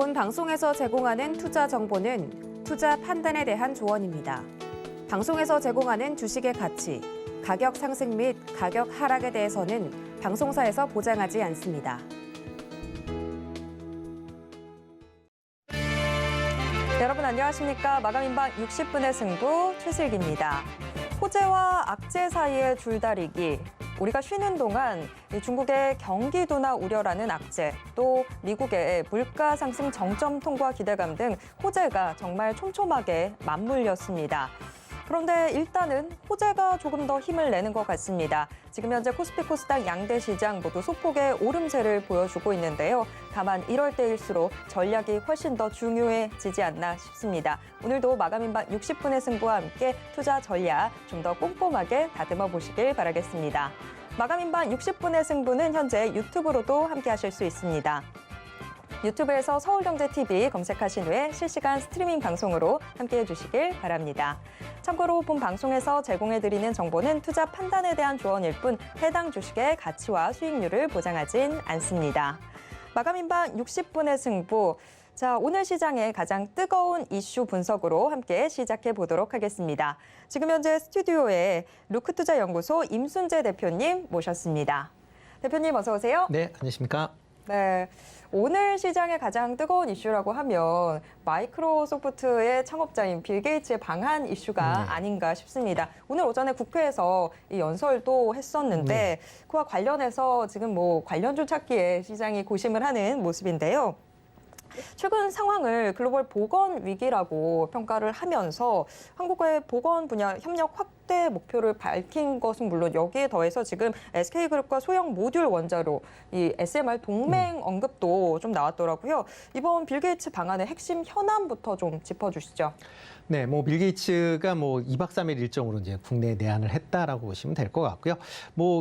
본 방송에서 제공하는 투자 정보는 투자 판단에 대한 조언입니다. 방송에서 제공하는 주식의 가치, 가격 상승 및 가격 하락에 대해서는 방송사에서 보장하지 않습니다. 여러분 안녕하십니까? 마감인방 60분의 승부 최슬기입니다. 호재와 악재 사이의 줄다리기. 우리가 쉬는 동안 중국의 경기도나 우려라는 악재, 또 미국의 물가 상승 정점 통과 기대감 등 호재가 정말 촘촘하게 맞물렸습니다. 그런데 일단은 호재가 조금 더 힘을 내는 것 같습니다. 지금 현재 코스피 코스닥 양대 시장 모두 소폭의 오름세를 보여주고 있는데요. 다만 이럴 때일수록 전략이 훨씬 더 중요해지지 않나 싶습니다. 오늘도 마감인방 60분의 승부와 함께 투자 전략 좀 더 꼼꼼하게 다듬어 보시길 바라겠습니다. 마감인방 60분의 승부는 현재 유튜브로도 함께 하실 수 있습니다. 유튜브에서 서울경제TV 검색하신 후에 실시간 스트리밍 방송으로 함께해 주시길 바랍니다. 참고로 본 방송에서 제공해드리는 정보는 투자 판단에 대한 조언일 뿐 해당 주식의 가치와 수익률을 보장하진 않습니다. 마감인방 60분의 승부. 자, 오늘 시장의 가장 뜨거운 이슈 분석으로 함께 시작해 보도록 하겠습니다. 지금 현재 스튜디오에 루크투자연구소 임순재 대표님 모셨습니다. 대표님 어서 오세요. 네, 안녕하십니까? 네, 오늘 시장의 가장 뜨거운 이슈라고 하면 마이크로소프트의 창업자인 빌 게이츠의 방한 이슈가 아닌가 싶습니다. 오늘 오전에 국회에서 이 연설도 했었는데 그와 관련해서 지금 관련주 찾기에 시장이 고심을 하는 모습인데요. 최근 상황을 글로벌 보건 위기라고 평가를 하면서 한국과의 보건 분야 협력 확대 목표를 밝힌 것은 물론 여기에 더해서 지금 SK그룹과 소형 모듈 원자로 이 SMR 동맹 언급도 좀 나왔더라고요. 이번 빌 게이츠 방안의 핵심 현안부터 좀 짚어주시죠. 네, 빌 게이츠가 2박 3일 일정으로 이제 국내에 내한을 했다라고 보시면 될 것 같고요.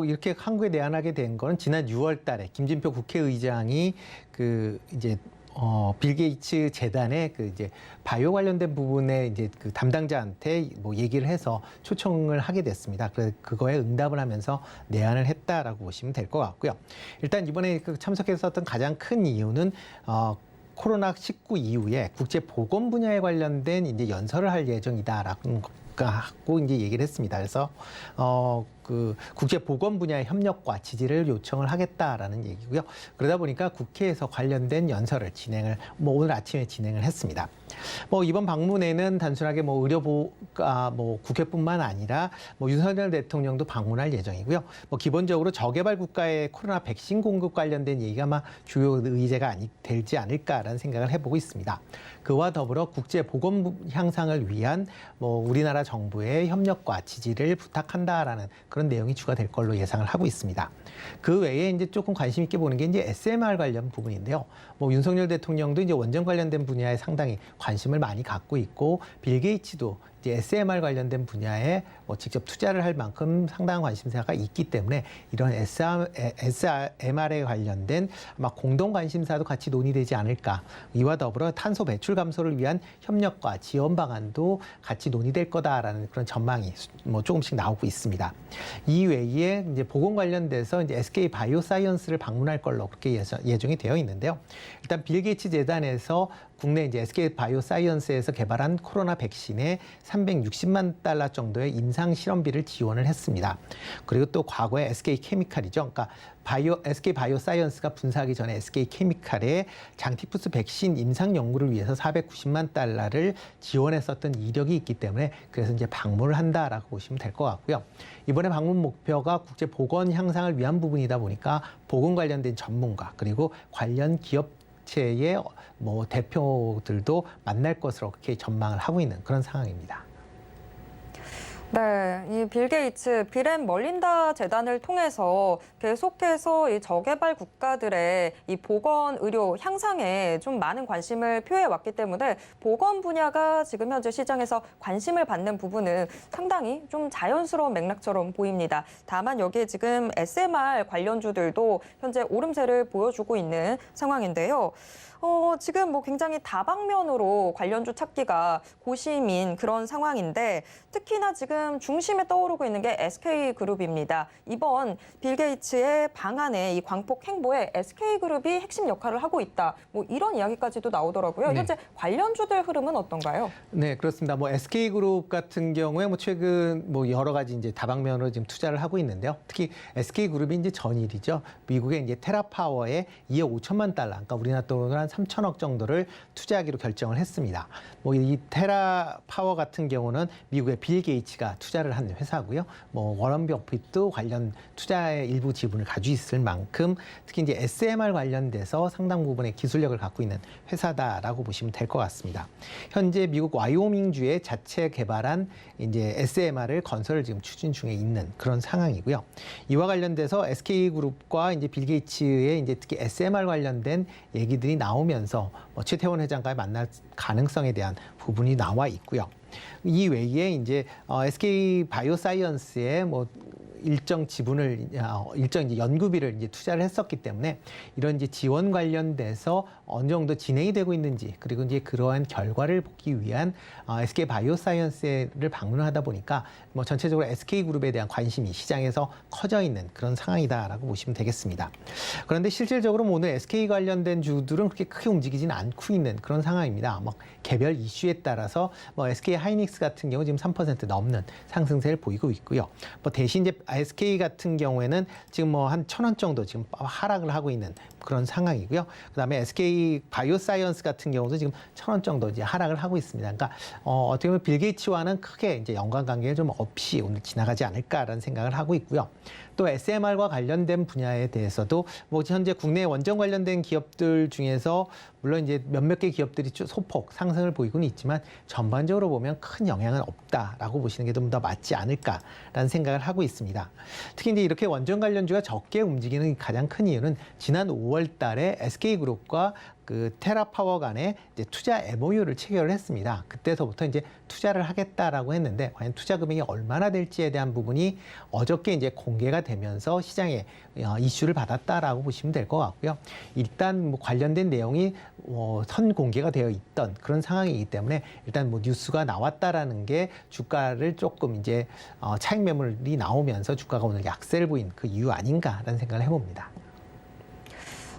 이렇게 한국에 내한하게 된 거는 지난 6월 달에 김진표 국회의장이 빌 게이츠 재단의 이제 바이오 관련된 부분에 이제 그 담당자한테 얘기를 해서 초청을 하게 됐습니다. 그래서 그거에 응답을 하면서 내한을 했다라고 보시면 될 것 같고요. 일단 이번에 참석했었던 가장 큰 이유는 코로나19 이후에 국제 보건 분야에 관련된 이제 연설을 할 예정이다라는 하고 이제 얘기를 했습니다. 그래서 국제 보건 분야의 협력과 지지를 요청을 하겠다라는 얘기고요. 그러다 보니까 국회에서 관련된 연설을 오늘 아침에 진행을 했습니다. 이번 방문에는 단순하게 국회뿐만 아니라 윤석열 대통령도 방문할 예정이고요. 기본적으로 저개발 국가의 코로나 백신 공급 관련된 얘기가 아마 주요 의제가 되지 않을까라는 생각을 해보고 있습니다. 그와 더불어 국제 보건 향상을 위한 우리나라 정부의 협력과 지지를 부탁한다라는 그런 내용이 추가될 걸로 예상을 하고 있습니다. 그 외에 이제 조금 관심 있게 보는 게 이제 SMR 관련 부분인데요. 윤석열 대통령도 이제 원전 관련된 분야에 상당히 관심을 많이 갖고 있고 빌 게이츠도 이제 SMR 관련된 분야에 직접 투자를 할 만큼 상당한 관심사가 있기 때문에 이런 SMR에 관련된 아마 공동 관심사도 같이 논의되지 않을까. 이와 더불어 탄소 배출 감소를 위한 협력과 지원 방안도 같이 논의될 거다라는 그런 전망이 조금씩 나오고 있습니다. 이 외에 이제 보건 관련돼서 이제 SK 바이오사이언스를 방문할 걸로 그렇게 예정이 되어 있는데요. 일단 빌 게이츠 재단에서 국내 이제 SK 바이오사이언스에서 개발한 코로나 백신에 360만 달러 정도의 임상 실험비를 지원을 했습니다. 그리고 또 과거에 SK 케미칼이죠. 그러니까 SK 바이오사이언스가 분사하기 전에 SK 케미칼의 장티푸스 백신 임상 연구를 위해서 490만 달러를 지원했었던 이력이 있기 때문에 그래서 이제 방문을 한다라고 보시면 될 것 같고요. 이번에 방문 목표가 국제 보건 향상을 위한 부분이다 보니까 보건 관련된 전문가 그리고 관련 기업체의 대표들도 만날 것으로 그렇게 전망을 하고 있는 그런 상황입니다. 네, 이 빌 게이츠 빌 앤 멀린다 재단을 통해서 계속해서 이 저개발 국가들의 이 보건 의료 향상에 좀 많은 관심을 표해 왔기 때문에 보건 분야가 지금 현재 시장에서 관심을 받는 부분은 상당히 좀 자연스러운 맥락처럼 보입니다. 다만 여기에 지금 SMR 관련주들도 현재 오름세를 보여주고 있는 상황인데요. 지금 굉장히 다방면으로 관련주 찾기가 고심인 그런 상황인데 특히나 지금 지금 중심에 떠오르고 있는 게 SK그룹입니다. 이번 빌 게이츠의 방안에 이 광폭 행보에 SK그룹이 핵심 역할을 하고 있다. 뭐 이런 이야기까지도 나오더라고요. 네. 현재 관련주들 흐름은 어떤가요? 네, 그렇습니다. 뭐 SK그룹 같은 경우에 뭐 최근 뭐 여러 가지 이제 다방면으로 지금 투자를 하고 있는데요. 특히 SK그룹이 이제 전일이죠. 미국의 이제 테라파워에 2억 5천만 달러, 그러니까 우리나라 돈으로 한 3천억 정도를 투자하기로 결정을 했습니다. 뭐 이 테라파워 같은 경우는 미국의 빌 게이츠가 투자를 한 회사고요. 뭐 워런 버핏도 관련 투자의 일부 지분을 가지고 있을 만큼 특히 이제 SMR 관련돼서 상당 부분의 기술력을 갖고 있는 회사다라고 보시면 될 것 같습니다. 현재 미국 와이오밍주에 자체 개발한 이제 SMR을 건설을 지금 추진 중에 있는 그런 상황이고요. 이와 관련돼서 SK그룹과 이제 빌 게이츠의 이제 특히 SMR 관련된 얘기들이 나오면서 뭐 최태원 회장과 만날 가능성에 대한 부분이 나와 있고요. 이 외에 이제 SK 바이오사이언스의 뭐 일정 지분을 일정 이제 연구비를 이제 투자를 했었기 때문에 이런 이제 지원 관련돼서 어느 정도 진행이 되고 있는지 그리고 이제 그러한 결과를 보기 위한 SK 바이오사이언스를 방문하다 보니까 뭐 전체적으로 SK 그룹에 대한 관심이 시장에서 커져 있는 그런 상황이다라고 보시면 되겠습니다. 그런데 실질적으로 뭐 오늘 SK 관련된 주들은 그렇게 크게 움직이지는 않고 있는 그런 상황입니다. 뭐 개별 이슈에 따라서 뭐 SK 하이닉스 같은 경우 지금 3% 넘는 상승세를 보이고 있고요. 뭐 대신 이제 SK 같은 경우에는 지금 뭐 한 1,000원 정도 지금 하락을 하고 있는 그런 상황이고요. 그다음에 SK 바이오사이언스 같은 경우도 지금 1,000원 정도 이제 하락을 하고 있습니다. 그러니까 어떻게 보면 빌 게이츠와는 크게 이제 연관관계가 좀 없이 오늘 지나가지 않을까라는 생각을 하고 있고요. 또 SMR과 관련된 분야에 대해서도 뭐 현재 국내 원전 관련된 기업들 중에서 물론 이제 몇몇 개 기업들이 소폭 상승을 보이고는 있지만 전반적으로 보면 큰 영향은 없다라고 보시는 게 좀 더 맞지 않을까라는 생각을 하고 있습니다. 특히 이제 이렇게 원전 관련주가 적게 움직이는 가장 큰 이유는 지난 5월 달에 SK그룹과 그 테라파워 간에 이제 투자 MOU를 체결을 했습니다. 그때서부터 이제 투자를 하겠다라고 했는데 과연 투자 금액이 얼마나 될지에 대한 부분이 어저께 이제 공개가 되면서 시장에 이슈를 받았다라고 보시면 될 것 같고요. 일단 뭐 관련된 내용이 선 공개가 되어 있던 그런 상황이기 때문에 일단 뭐 뉴스가 나왔다라는 게 주가를 조금 이제 차익 매물이 나오면서 주가가 오늘 약세를 보인 그 이유 아닌가라는 생각을 해봅니다.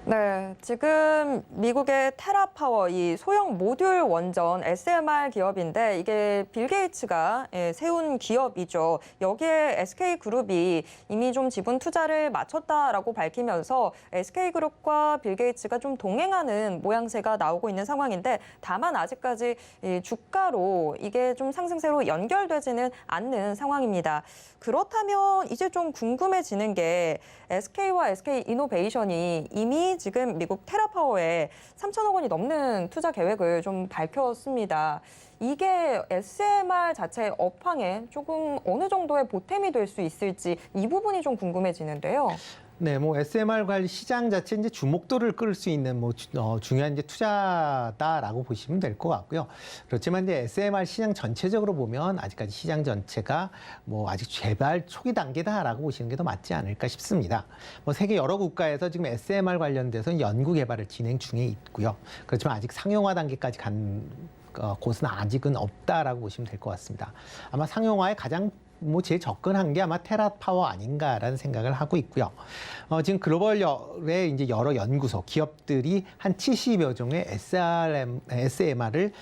네, 지금 미국의 테라파워, 이 소형 모듈 원전 SMR 기업인데 이게 빌 게이츠가 세운 기업이죠. 여기에 SK그룹이 이미 좀 지분 투자를 마쳤다라고 밝히면서 SK그룹과 빌 게이츠가 좀 동행하는 모양새가 나오고 있는 상황인데 다만 아직까지 이 주가로 이게 좀 상승세로 연결되지는 않는 상황입니다. 그렇다면 이제 좀 궁금해지는 게 SK와 SK이노베이션이 이미 지금 미국 테라파워에 3천억 원이 넘는 투자 계획을 좀 밝혔습니다. 이게 SMR 자체의 업황에 조금 어느 정도의 보탬이 될 수 있을지 이 부분이 좀 궁금해지는데요. 네, 뭐 SMR 관리 시장 자체 이제 주목도를 끌 수 있는 뭐 중요한 이제 투자다라고 보시면 될 것 같고요. 그렇지만 이제 SMR 시장 전체적으로 보면 아직까지 시장 전체가 뭐 아직 개발 초기 단계다라고 보시는 게 더 맞지 않을까 싶습니다. 뭐 세계 여러 국가에서 지금 SMR 관련돼서 연구 개발을 진행 중에 있고요. 그렇지만 아직 상용화 단계까지 간 곳은 아직은 없다라고 보시면 될 것 같습니다. 아마 상용화에 가장 뭐 제일 접근한 게 아마 테라파워 아닌가라는 생각을 하고 있고요. 지금 글로벌의 이제 여러 연구소, 기업들이 한 70여 종의 SMR을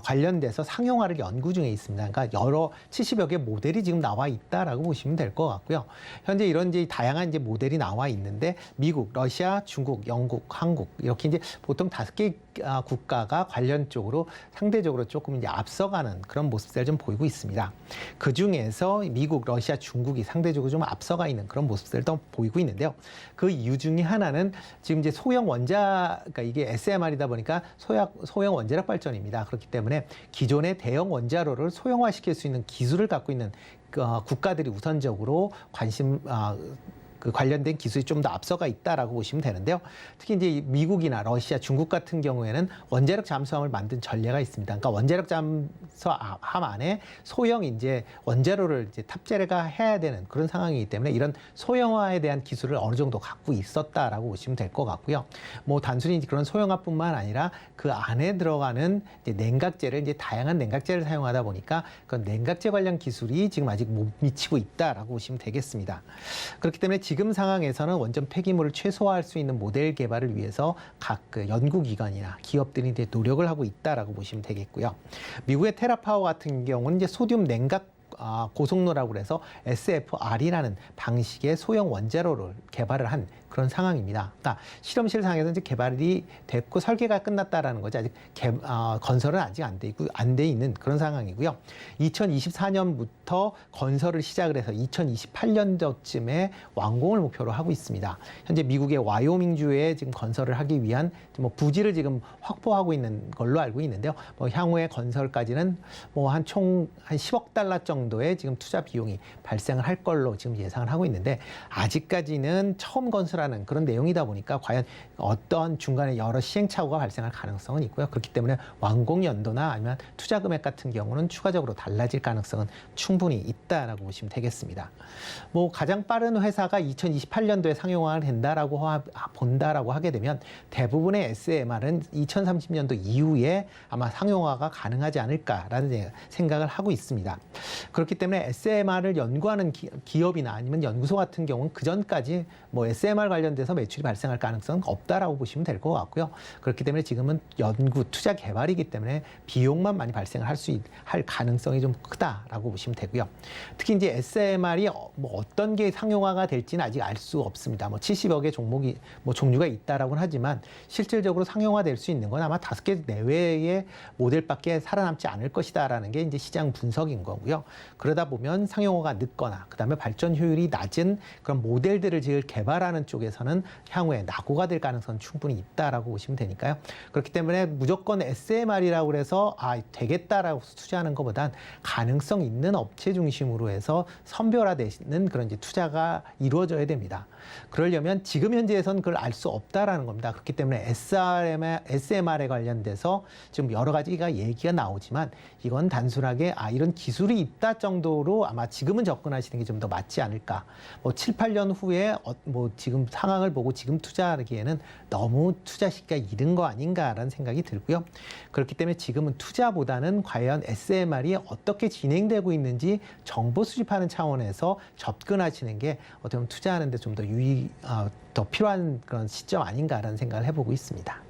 관련돼서 상용화를 연구 중에 있습니다. 그러니까 여러 70여 개 모델이 지금 나와 있다라고 보시면 될 것 같고요. 현재 이런 이제 다양한 이제 모델이 나와 있는데 미국, 러시아, 중국, 영국, 한국 이렇게 이제 보통 5개 국가가 관련 쪽으로 상대적으로 조금 이제 앞서가는 그런 모습들을 좀 보이고 있습니다. 그 중에서 미국, 러시아, 중국이 상대적으로 좀 앞서가 있는 그런 모습들도 보이고 있는데요. 그 이유 중에 하나는 지금 이제 소형 원자, 그러니까 이게 SMR이다 보니까 소형 원자력 발전입니다. 그렇기 때문에 기존의 대형 원자로를 소형화시킬 수 있는 기술을 갖고 있는 국가들이 우선적으로 그 관련된 기술이 좀 더 앞서가 있다라고 보시면 되는데요. 특히 이제 미국이나 러시아, 중국 같은 경우에는 원자력 잠수함을 만든 전례가 있습니다. 그러니까 원자력 잠수함 안에 소형 이제 원자로를 이제 탑재가 해야 되는 그런 상황이기 때문에 이런 소형화에 대한 기술을 어느 정도 갖고 있었다라고 보시면 될 것 같고요. 뭐 단순히 그런 소형화뿐만 아니라 그 안에 들어가는 이제 냉각제를 이제 다양한 냉각제를 사용하다 보니까 그 냉각제 관련 기술이 지금 아직 못 미치고 있다라고 보시면 되겠습니다. 그렇기 때문에 지금 상황에서는 원전 폐기물을 최소화할 수 있는 모델 개발을 위해서 각 그 연구기관이나 기업들이 이제 노력을 하고 있다라고 보시면 되겠고요. 미국의 테라파워 같은 경우는 이제 소듐 냉각 고속로라고 그래서 SFR이라는 방식의 소형 원자로를 개발을 한 그런 상황입니다. 그러니까 실험실 상에서 이제 개발이 됐고 설계가 끝났다라는 거지 아직 건설은 아직 안 돼 있는 그런 상황이고요. 2024년부터 건설을 시작을 해서 2028년도쯤에 완공을 목표로 하고 있습니다. 현재 미국의 와이오밍주에 지금 건설을 하기 위한 뭐 부지를 지금 확보하고 있는 걸로 알고 있는데요. 뭐 향후에 건설까지는 뭐 한 총 한 10억 달러 정도의 지금 투자 비용이 발생을 할 걸로 지금 예상을 하고 있는데 아직까지는 처음 건설하는 그런 내용이다 보니까 과연 어떤 중간에 여러 시행착오가 발생할 가능성은 있고요. 그렇기 때문에 완공 연도나 아니면 투자 금액 같은 경우는 추가적으로 달라질 가능성은 충분히 있다라고 보시면 되겠습니다. 뭐 가장 빠른 회사가 2028년도에 상용화가 된다라고 본다라고 하게 되면 대부분의 SMR은 2030년도 이후에 아마 상용화가 가능하지 않을까라는 생각을 하고 있습니다. 그렇기 때문에 SMR을 연구하는 기업이나 아니면 연구소 같은 경우는 그 전까지 뭐 SMR 관련돼서 매출이 발생할 가능성은 없다라고 보시면 될 것 같고요. 그렇기 때문에 지금은 연구, 투자, 개발이기 때문에 비용만 많이 발생할 할 가능성이 좀 크다라고 보시면 되고요. 특히 이제 SMR이 뭐 어떤 게 상용화가 될지는 아직 알 수 없습니다. 뭐 70여 개 종류가 있다라고는 하지만 실질적으로 상용화될 수 있는 건 아마 5개 내외의 모델밖에 살아남지 않을 것이다라는 게 이제 시장 분석인 거고요. 그러다 보면 상용화가 늦거나 그다음에 발전 효율이 낮은 그런 모델들을 개발하는 쪽에서는 향후에 낙오가 될 가능성은 충분히 있다라고 보시면 되니까요. 그렇기 때문에 무조건 SMR이라고 해서 되겠다라고 투자하는 것보단 가능성 있는 업체 중심으로 해서 선별화되는 그런 이제 투자가 이루어져야 됩니다. 그러려면 지금 현재에서는 그걸 알 수 없다라는 겁니다. 그렇기 때문에 SMR에 관련돼서 지금 여러 가지가 얘기가 나오지만 이건 단순하게 이런 기술이 있다 정도로 아마 지금은 접근하시는 게 좀 더 맞지 않을까. 뭐 7, 8년 후에 뭐 지금 상황을 보고 지금 투자하기에는 너무 투자 시기가 이른 거 아닌가라는 생각이 들고요. 그렇기 때문에 지금은 투자보다는 과연 SMR이 어떻게 진행되고 있는지 정보 수집하는 차원에서 접근하시는 게 어떻게 보면 투자하는 데 좀 더 필요한 그런 시점 아닌가라는 생각을 해보고 있습니다.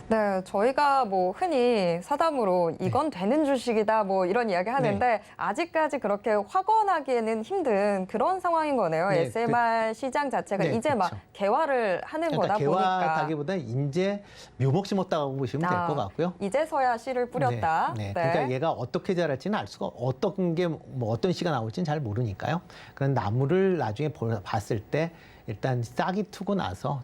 네, 저희가 뭐 흔히 사담으로 이건 되는 주식이다 뭐 이런 이야기 하는데 아직까지 그렇게 확언하기에는 힘든 그런 상황인 거네요. 네, SMR 시장 자체가 이제 막 그렇죠. 개화를 하는 거다 보니까. 개화하기보다 이제 묘목 심었다고 보시면 될 것 같고요. 이제서야 씨를 뿌렸다. 네. 그러니까 얘가 어떻게 자랄지는 알 수가 어떤 게 뭐 어떤 씨가 나올지는 잘 모르니까요. 그런 나무를 나중에 봤을 때 일단 싹이 트고 나서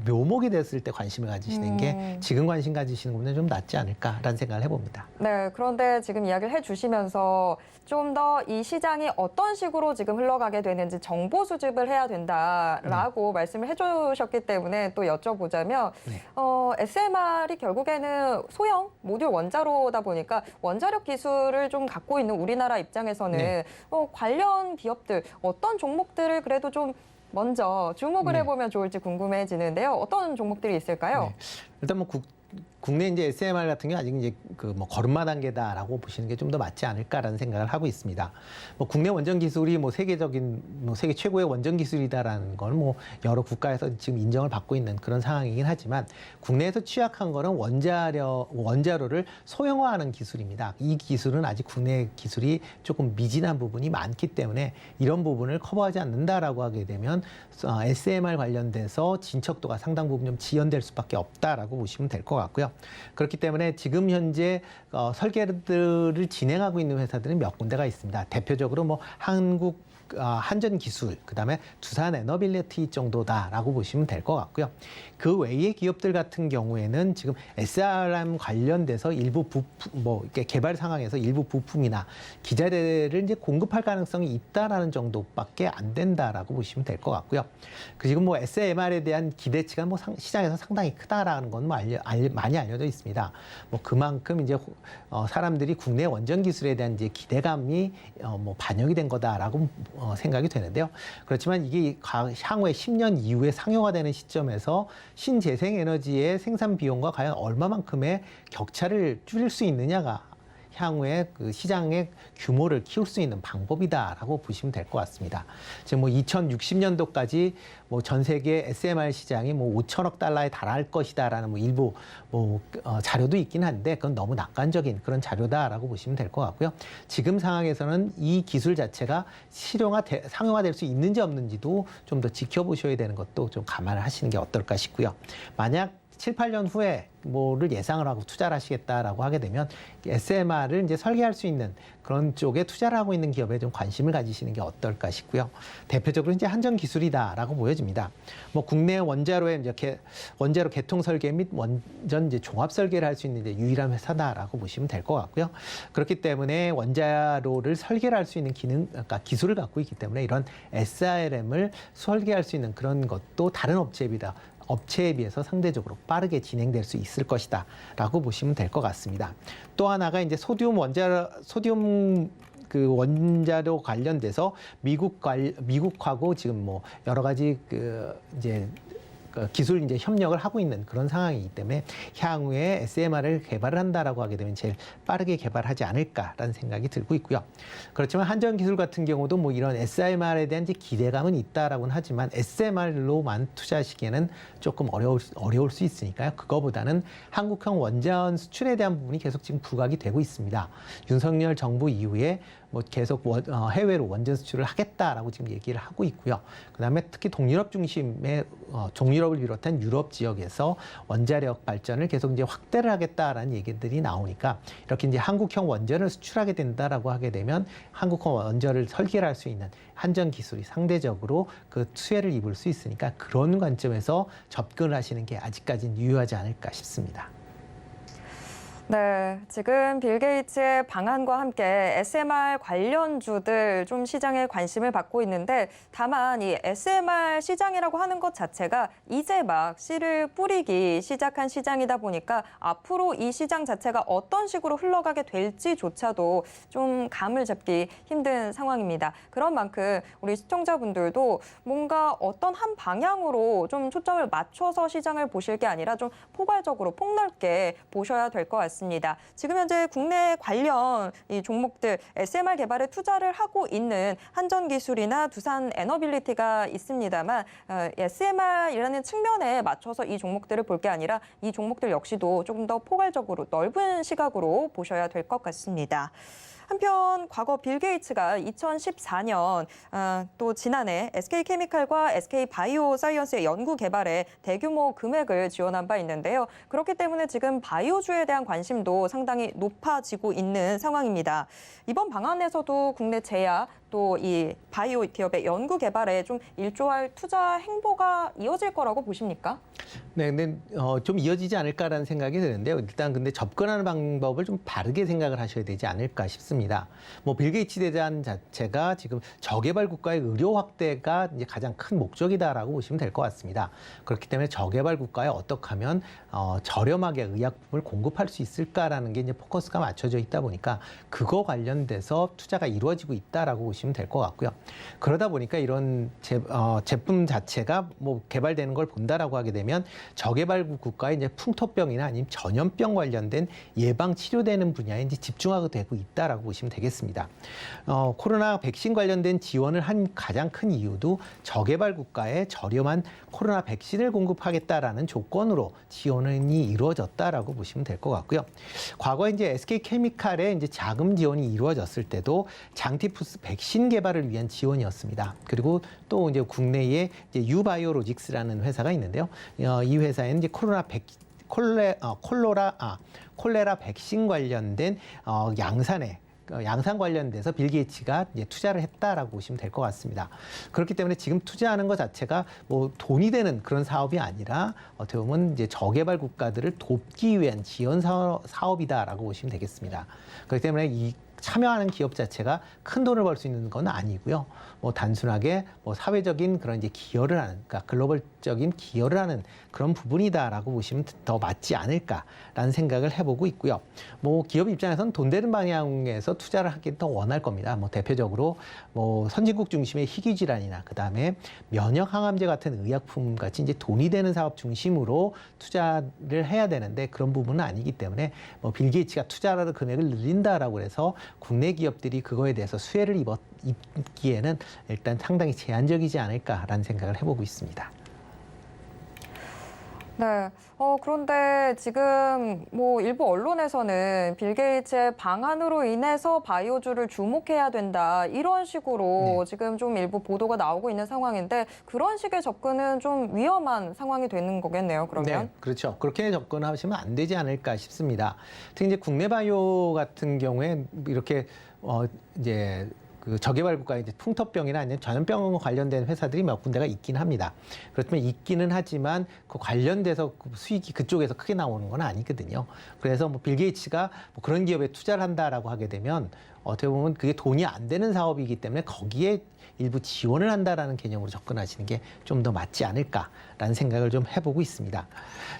묘목이 됐을 때 관심을 가지시는 게 지금 관심 가지시는 것보다는 좀 낫지 않을까라는 생각을 해봅니다. 네, 그런데 지금 이야기를 해주시면서 좀 더 이 시장이 어떤 식으로 지금 흘러가게 되는지 정보 수집을 해야 된다라고 말씀을 해주셨기 때문에 또 여쭤보자면 SMR이 결국에는 소형 모듈 원자로다 보니까 원자력 기술을 좀 갖고 있는 우리나라 입장에서는 관련 기업들 어떤 종목들을 그래도 좀 먼저 주목을 해보면 좋을지 궁금해지는데요. 어떤 종목들이 있을까요? 일단 뭐 국내 이제 SMR 같은 경우 아직 이제 그 뭐 걸음마 단계다라고 보시는 게 좀 더 맞지 않을까라는 생각을 하고 있습니다. 뭐 국내 원전 기술이 뭐 세계 최고의 원전 기술이다라는 건 뭐 여러 국가에서 지금 인정을 받고 있는 그런 상황이긴 하지만 국내에서 취약한 거는 원자로를 소형화하는 기술입니다. 이 기술은 아직 국내 기술이 조금 미진한 부분이 많기 때문에 이런 부분을 커버하지 않는다라고 하게 되면 SMR 관련돼서 진척도가 상당 부분 좀 지연될 수밖에 없다라고 보시면 될 것 같고요. 그렇기 때문에 지금 현재 설계들을 진행하고 있는 회사들은 몇 군데가 있습니다. 대표적으로 뭐 한국 한전 기술, 그다음에 두산 에너빌리티 정도다라고 보시면 될 것 같고요. 그 외의 기업들 같은 경우에는 지금 SRM 관련돼서 일부 부품, 뭐 이렇게 개발 상황에서 일부 부품이나 기자재를 이제 공급할 가능성이 있다라는 정도밖에 안 된다라고 보시면 될 것 같고요. 지금 뭐 SMR에 대한 기대치가 뭐 시장에서 상당히 크다라는 건 뭐 많이 알려져 있습니다. 뭐 그만큼 이제 사람들이 국내 원전 기술에 대한 이제 기대감이 뭐 반영이 된 거다라고 생각이 되는데요. 그렇지만 이게 향후에 10년 이후에 상용화되는 시점에서 신재생 에너지의 생산 비용과 과연 얼마만큼의 격차를 줄일 수 있느냐가 향후에 그 시장의 규모를 키울 수 있는 방법이다라고 보시면 될 것 같습니다. 지금 뭐 2060년도까지 뭐 전 세계 SMR 시장이 뭐 5천억 달러에 달할 것이다라는 뭐 일부 뭐 자료도 있긴 한데 그건 너무 낙관적인 그런 자료다라고 보시면 될 것 같고요. 지금 상황에서는 이 기술 자체가 상용화될 수 있는지 없는지도 좀 더 지켜보셔야 되는 것도 좀 감안을 하시는 게 어떨까 싶고요. 만약 7, 8년 후에 뭐를 예상을 하고 투자를 하시겠다라고 하게 되면 SMR을 이제 설계할 수 있는 그런 쪽에 투자를 하고 있는 기업에 좀 관심을 가지시는 게 어떨까 싶고요. 대표적으로 이제 한전 기술이다라고 보여집니다. 뭐 국내 원자로의 이제 원자로 개통 설계 및 원전 이제 종합 설계를 할 수 있는 이제 유일한 회사다라고 보시면 될 것 같고요. 그렇기 때문에 원자로를 설계를 할 수 있는 그러니까 기술을 갖고 있기 때문에 이런 SRM을 설계할 수 있는 그런 것도 다른 업체에 비해서 상대적으로 빠르게 진행될 수 있을 것이다 라고 보시면 될 것 같습니다. 또 하나가 이제 소디움 그 원자로 관련돼서 미국하고 지금 뭐 여러 가지 이제 기술 이제 협력을 하고 있는 그런 상황이기 때문에 향후에 SMR을 개발을 한다라고 하게 되면 제일 빠르게 개발하지 않을까라는 생각이 들고 있고요. 그렇지만 한전 기술 같은 경우도 뭐 이런 SMR에 대한 이제 기대감은 있다라고는 하지만 SMR로만 투자하시기에는 조금 어려울 수 있으니까요. 그거보다는 한국형 원자원 수출에 대한 부분이 계속 지금 부각이 되고 있습니다. 윤석열 정부 이후에 뭐 계속 해외로 원전 수출을 하겠다라고 지금 얘기를 하고 있고요. 그다음에 특히 동유럽 중심의 동유럽을 비롯한 유럽 지역에서 원자력 발전을 계속 이제 확대를 하겠다라는 얘기들이 나오니까 이렇게 이제 한국형 원전을 수출하게 된다라고 하게 되면 한국형 원전을 설계를 할 수 있는 한전 기술이 상대적으로 그 수혜를 입을 수 있으니까 그런 관점에서 접근을 하시는 게 아직까지는 유효하지 않을까 싶습니다. 네, 지금 빌 게이츠의 방안과 함께 SMR 관련주들 좀 시장에 관심을 받고 있는데 다만 이 SMR 시장이라고 하는 것 자체가 이제 막 씨를 뿌리기 시작한 시장이다 보니까 앞으로 이 시장 자체가 어떤 식으로 흘러가게 될지조차도 좀 감을 잡기 힘든 상황입니다. 그런 만큼 우리 시청자분들도 뭔가 어떤 한 방향으로 좀 초점을 맞춰서 시장을 보실 게 아니라 좀 포괄적으로 폭넓게 보셔야 될 것 같습니다. 지금 현재 국내 관련 이 종목들 SMR 개발에 투자를 하고 있는 한전기술이나 두산 에너빌리티가 있습니다만 SMR이라는 측면에 맞춰서 이 종목들을 볼 게 아니라 이 종목들 역시도 조금 더 포괄적으로 넓은 시각으로 보셔야 될 것 같습니다. 한편 과거 빌 게이츠가 2014년 또 지난해 SK케미칼과 SK바이오사이언스의 연구 개발에 대규모 금액을 지원한 바 있는데요. 그렇기 때문에 지금 바이오주에 대한 관심도 상당히 높아지고 있는 상황입니다. 이번 방안에서도 국내 제약 또 이 바이오 기업의 연구 개발에 좀 일조할 투자 행보가 이어질 거라고 보십니까? 네, 근데 좀 이어지지 않을까라는 생각이 드는데요. 일단 근데 접근하는 방법을 좀 바르게 생각을 하셔야 되지 않을까 싶습니다. 뭐 빌 게이츠 대장 자체가 지금 저개발 국가의 의료 확대가 이제 가장 큰 목적이다라고 보시면 될 것 같습니다. 그렇기 때문에 저개발 국가에 어떻게 하면 저렴하게 의약품을 공급할 수 있을까라는 게 이제 포커스가 맞춰져 있다 보니까 그거 관련돼서 투자가 이루어지고 있다라고 보시면 될 것 같고요. 그러다 보니까 이런 제품 자체가 뭐 개발되는 걸 본다라고 하게 되면 저개발국 국가의 이제 풍토병이나 아니면 전염병 관련된 예방 치료되는 분야에 이제 집중하게 되고 있다라고 보시면 되겠습니다. 코로나 백신 관련된 지원을 한 가장 큰 이유도 저개발 국가에 저렴한 코로나 백신을 공급하겠다라는 조건으로 지원이 이루어졌다라고 보시면 될 것 같고요. 과거에 이제 SK케미칼의 이제 자금 지원이 이루어졌을 때도 장티푸스 백신 개발을 위한 지원이었습니다. 그리고 또 이제 국내에 이제 유바이오로직스라는 회사가 있는데요. 이 회사에는 이제 콜레라 백신 관련된 양산에 양산 관련돼서 빌 게이츠가 이제 투자를 했다라고 보시면 될 것 같습니다. 그렇기 때문에 지금 투자하는 것 자체가 뭐 돈이 되는 그런 사업이 아니라 어떻게 보면 이제 저개발 국가들을 돕기 위한 지원 사업이다라고 보시면 되겠습니다. 그렇기 때문에 이 참여하는 기업 자체가 큰 돈을 벌 수 있는 건 아니고요. 뭐 단순하게 뭐 사회적인 그런 이제 기여를 하는, 그러니까 글로벌적인 기여를 하는 그런 부분이다라고 보시면 더 맞지 않을까라는 생각을 해보고 있고요. 뭐 기업 입장에서는 돈 되는 방향에서 투자를 하기 더 원할 겁니다. 뭐 대표적으로 뭐 선진국 중심의 희귀 질환이나 그 다음에 면역 항암제 같은 의약품 같이 이제 돈이 되는 사업 중심으로 투자를 해야 되는데 그런 부분은 아니기 때문에 뭐 빌 게이츠가 투자라는 금액을 늘린다라고 해서 국내 기업들이 그거에 대해서 수혜를 입기에는 일단 상당히 제한적이지 않을까라는 생각을 해보고 있습니다. 네. 그런데 지금 뭐 일부 언론에서는 빌 게이츠의 방안으로 인해서 바이오주를 주목해야 된다. 이런 식으로 지금 좀 일부 보도가 나오고 있는 상황인데 그런 식의 접근은 좀 위험한 상황이 되는 거겠네요, 그러면. 네, 그렇죠. 그렇게 접근하시면 안 되지 않을까 싶습니다. 특히 이제 국내 바이오 같은 경우에 이렇게 이제 그 저개발 국가의 이제 풍토병이나 아니면 전염병 관련된 회사들이 몇 군데가 있긴 합니다. 그렇지만 있기는 하지만 그 관련돼서 그 수익이 그쪽에서 크게 나오는 건 아니거든요. 그래서 뭐 빌 게이츠가 뭐 그런 기업에 투자를 한다라고 하게 되면 어떻게 보면 그게 돈이 안 되는 사업이기 때문에 거기에 일부 지원을 한다라는 개념으로 접근하시는 게 좀 더 맞지 않을까라는 생각을 좀 해보고 있습니다.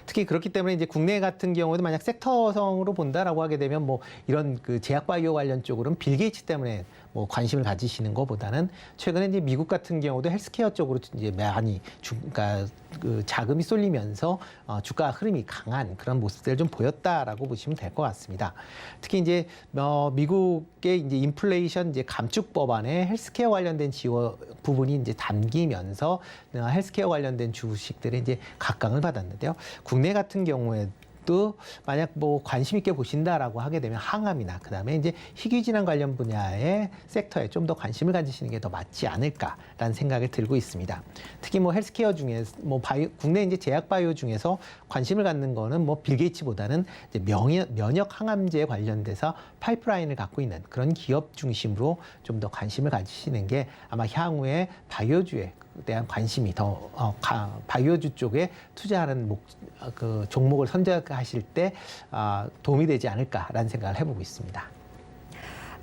특히 그렇기 때문에 이제 국내 같은 경우에도 만약 섹터성으로 본다라고 하게 되면 뭐 이런 그 제약 바이오 관련 쪽으로는 빌 게이츠 때문에 뭐 관심을 가지시는 것보다는 최근에 이제 미국 같은 경우도 헬스케어 쪽으로 이제 많이 그러니까 그 자금이 쏠리면서 주가 흐름이 강한 그런 모습들을 좀 보였다라고 보시면 될 것 같습니다. 특히 이제 미국의 이제 인플레이션 이제 감축 법안에 헬스케어 관련된 지원 부분이 이제 담기면서 헬스케어 관련된 주식들이 이제 각광을 받았는데요. 국내 같은 경우에 또 만약 뭐 관심 있게 보신다라고 하게 되면 항암이나 그다음에 이제 희귀질환 관련 분야의 섹터에 좀 더 관심을 가지시는 게 더 맞지 않을까라는 생각이 들고 있습니다. 특히 뭐 헬스케어 중에 뭐 국내 이제 제약 바이오 중에서 관심을 갖는 거는 뭐 빌 게이츠보다는 이제 면역 항암제에 관련돼서 파이프라인을 갖고 있는 그런 기업 중심으로 좀 더 관심을 가지시는 게 아마 향후에 바이오주에 대한 관심이 더 바이오주 쪽에 투자하는 그 종목을 선택하실 때 도움이 되지 않을까라는 생각을 해보고 있습니다.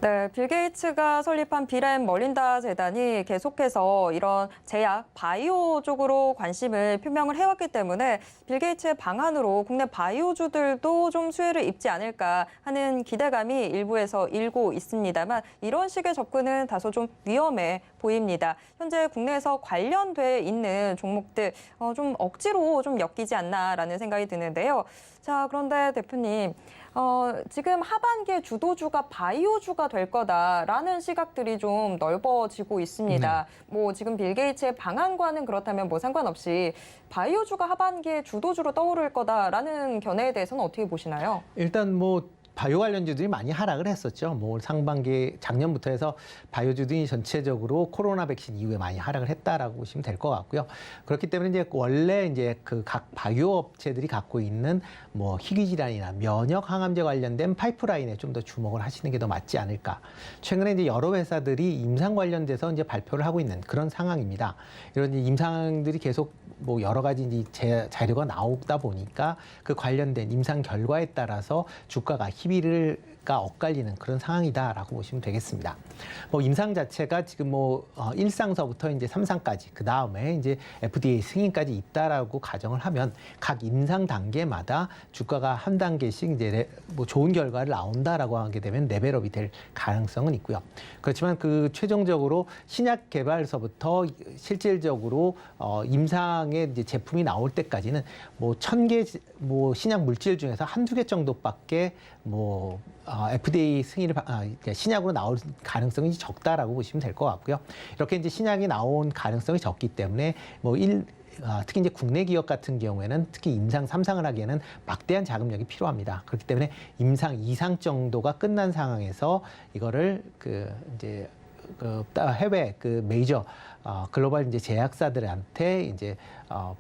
네, 빌 게이츠가 설립한 빌 앤 멀린다 재단이 계속해서 이런 제약, 바이오 쪽으로 관심을 표명을 해왔기 때문에 빌 게이츠의 방안으로 국내 바이오주들도 좀 수혜를 입지 않을까 하는 기대감이 일부에서 일고 있습니다만 이런 식의 접근은 다소 좀 위험해 보입니다. 현재 국내에서 관련돼 있는 종목들 좀 억지로 좀 엮이지 않나라는 생각이 드는데요. 자, 그런데 대표님. 지금 하반기에 주도주가 바이오주가 될 거다라는 시각들이 좀 넓어지고 있습니다. 뭐 지금 빌 게이츠의 방안과는 그렇다면 뭐 상관없이 바이오주가 하반기에 주도주로 떠오를 거다라는 견해에 대해서는 어떻게 보시나요? 일단 뭐 바이오 관련주들이 많이 하락을 했었죠. 뭐 상반기 작년부터 해서 바이오주들이 전체적으로 코로나 백신 이후에 많이 하락을 했다라고 보시면 될 것 같고요. 그렇기 때문에 이제 원래 이제 그 각 바이오 업체들이 갖고 있는 뭐 희귀 질환이나 면역 항암제 관련된 파이프라인에 좀 더 주목을 하시는 게 더 맞지 않을까. 최근에 이제 여러 회사들이 임상 관련돼서 이제 발표를 하고 있는 그런 상황입니다. 이런 임상들이 계속 뭐 여러 가지 이제 자료가 나오다 보니까 그 관련된 임상 결과에 따라서 주가가 희비가 엇갈리는 그런 상황이다라고 보시면 되겠습니다. 뭐 임상 자체가 지금 뭐 1상서부터 이제 3상까지 그 다음에 이제 FDA 승인까지 있다라고 가정을 하면 각 임상 단계마다 주가가 한 단계씩 이제 뭐 좋은 결과를 나온다라고 하게 되면 레벨업이 될 가능성은 있고요. 그렇지만 그 최종적으로 신약 개발서부터 실질적으로 임상의 이제 제품이 나올 때까지는 뭐 1000개 뭐 신약 물질 중에서 한두 개 정도밖에 뭐 FDA 승인을 신약으로 나올 가능성이 적다라고 보시면 될 것 같고요. 이렇게 이제 신약이 나온 가능성이 적기 때문에 뭐 특히 이제 국내 기업 같은 경우에는 특히 임상 3상을 하기에는 막대한 자금력이 필요합니다. 그렇기 때문에 임상 2상 정도가 끝난 상황에서 이거를 이제 해외 그 메이저 글로벌 이제 제약사들한테 이제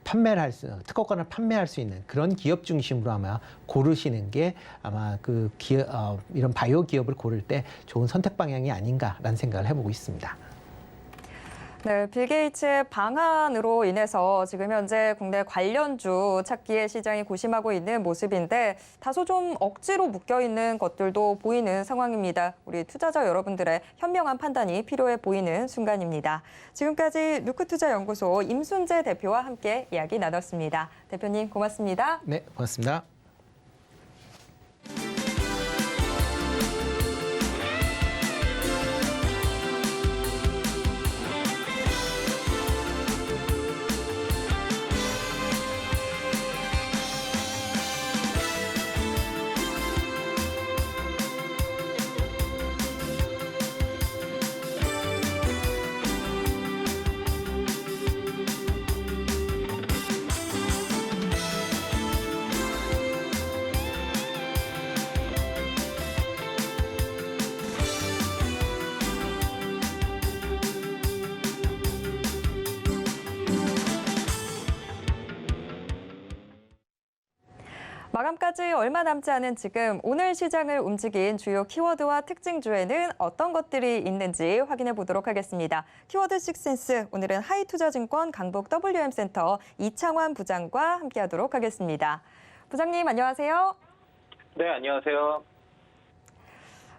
판매를 특허권을 판매할 수 있는 그런 기업 중심으로 아마 고르시는 게 아마 그 이런 바이오 기업을 고를 때 좋은 선택 방향이 아닌가라는 생각을 해보고 있습니다. 네, 빌 게이츠의 방한으로 인해서 지금 현재 국내 관련주 찾기에 시장이 고심하고 있는 모습인데 다소 좀 억지로 묶여있는 것들도 보이는 상황입니다. 우리 투자자 여러분들의 현명한 판단이 필요해 보이는 순간입니다. 지금까지 누크투자연구소 임순재 대표와 함께 이야기 나눴습니다. 대표님 고맙습니다. 네, 고맙습니다. 마감까지 얼마 남지 않은 지금 오늘 시장을 움직인 주요 키워드와 특징주에는 어떤 것들이 있는지 확인해 보도록 하겠습니다. 키워드 식센스, 오늘은 하이투자증권 강북 WM센터 이창환 부장과 함께하도록 하겠습니다. 부장님 안녕하세요. 네, 안녕하세요.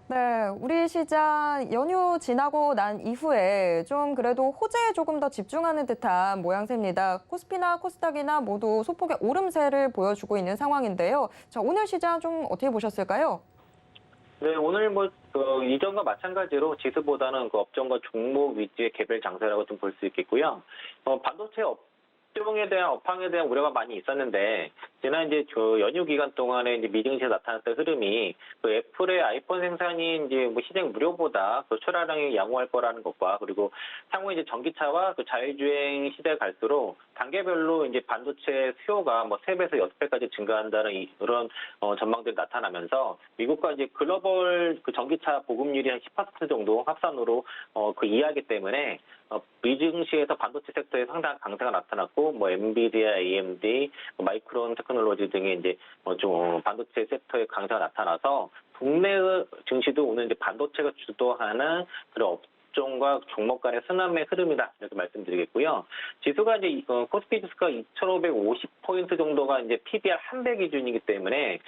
네, 우리 시장 연휴 지나고 난 이후에 좀 그래도 호재에 조금 더 집중하는 듯한 모양새입니다. 코스피나 코스닥이나 모두 소폭의 오름세를 보여주고 있는 상황인데요. 자, 오늘 시장 좀 어떻게 보셨을까요? 네, 오늘 이전과 마찬가지로 지수보다는 그 업종과 종목 위주의 개별 장세라고 좀 볼 수 있겠고요. 반도체 업종에 대한 업황에 대한 우려가 많이 있었는데, 지난 이제 연휴 기간 동안에 이제 미증시에 나타났던 흐름이 그 애플의 아이폰 생산이 이제 시장 무료보다 그 출하량이 양호할 거라는 것과, 그리고 향후 이제 전기차와 그 자율주행 시대에 갈수록 단계별로 이제 반도체 수요가 3배에서 6배까지 증가한다는 이런 전망들이 나타나면서 미국과 이제 글로벌 그 전기차 보급률이 한 10% 정도 합산으로 그 이하이기 때문에 미증시에서 반도체 섹터에 상당한 강세가 나타났고, 엔비디아, AMD, 마이크론 테크놀로지 등의 이제 좀 반도체 섹터의 강세가 나타나서 국내 증시도 오늘 이제 반도체가 주도하는 그런 업종과 종목 간의 순환의 흐름이다, 이렇게 말씀드리겠고요. 지수가 이제 코스피 지수가 2,550포인트 정도가 이제 PBR 100 기준이기 때문에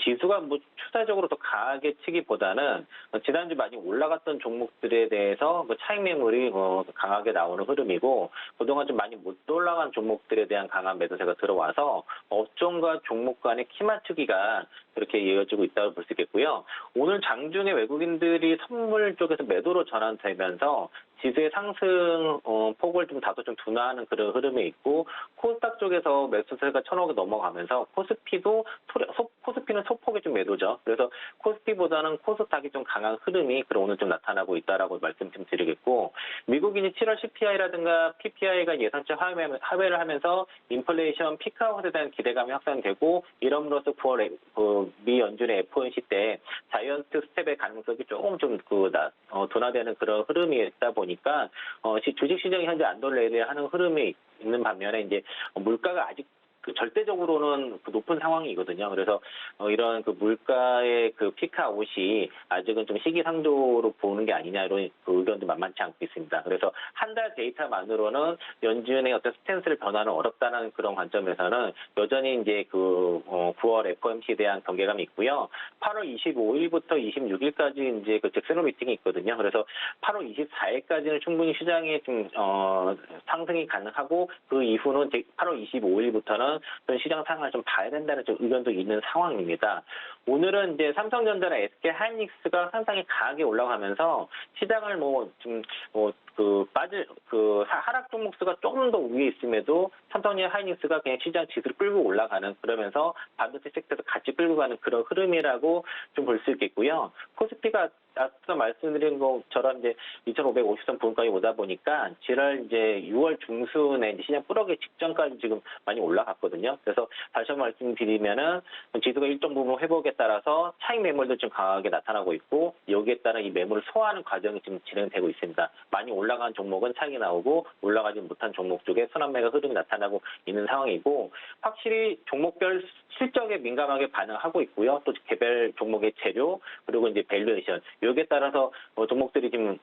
지수가 추세적으로 더 강하게 치기보다는 지난주 많이 올라갔던 종목들에 대해서 차익 매물이 강하게 나오는 흐름이고, 그동안 좀 많이 못 올라간 종목들에 대한 강한 매도세가 들어와서 업종과 종목 간의 키 맞추기가 그렇게 이어지고 있다고 볼 수 있겠고요. 오늘 장중에 외국인들이 선물 쪽에서 매도로 전환되면서 지수의 상승 폭을 좀 다소 좀 둔화하는 그런 흐름이 있고, 코스닥 쪽에서 매수세가 1,000억이 넘어가면서 코스피는 소폭의 좀 매도죠. 그래서 코스피보다는 코스닥이 좀 강한 흐름이 오늘 좀 나타나고 있다라고 말씀 좀 드리겠고, 미국인이 7월 CPI라든가 PPI가 예상치 하회를 하면서 인플레이션 피크아웃에 대한 기대감이 확산되고, 이럼으로써 9월 미 연준의 FOMC 때 자이언트 스텝의 가능성이 조금 좀 둔화되는 그런 흐름이 있다 보니까 주식 시장이 현재 안돌레이드하는 흐름이 있는 반면에 이제 물가가 아직 절대적으로는 높은 상황이거든요. 그래서 이런 물가의 피크아웃이 아직은 좀 시기상조로 보는 게 아니냐, 이런 의견도 만만치 않고 있습니다. 그래서 한 달 데이터만으로는 연준의 어떤 스탠스를 변화는 어렵다는 그런 관점에서는 여전히 이제 9월 FOMC에 대한 경계감이 있고요. 8월 25일부터 26일까지 이제 잭슨홀 미팅이 있거든요. 그래서 8월 24일까지는 충분히 시장에 좀 상승이 가능하고, 그 이후는 8월 25일부터는 시장 상황을 좀 봐야 된다는 좀 의견도 있는 상황입니다. 오늘은 이제 삼성전자나 SK 하이닉스가 상당히 강하게 올라가면서 시장을 하락 종목 수가 조금 더 위에 있음에도 삼성전자 하이닉스가 그냥 시장 지수를 끌고 올라가는, 그러면서 반도체 섹터에서 같이 끌고 가는 그런 흐름이라고 좀 볼 수 있겠고요. 코스피가 앞서 말씀드린 것처럼 이제 2,550선 부근까지 오다 보니까 지난 이제 6월 중순에 이제 시장 뿌러기 직전까지 지금 많이 올라갔거든요. 그래서 다시 한번 말씀드리면은 지수가 일정 부분 회복에 따라서 차익 매물도 좀 강하게 나타나고 있고 여기에 따른 이 매물을 소화하는 과정이 지금 진행되고 있습니다. 많이 올라간 종목은 차익이 나오고 올라가지 못한 종목 쪽에 순환매가 흐름이 나타나고 있는 상황이고 확실히 종목별 실적에 민감하게 반응하고 있고요. 또 개별 종목의 재료 그리고 이제 밸류에이션 여기에 따라서 종목들이 지금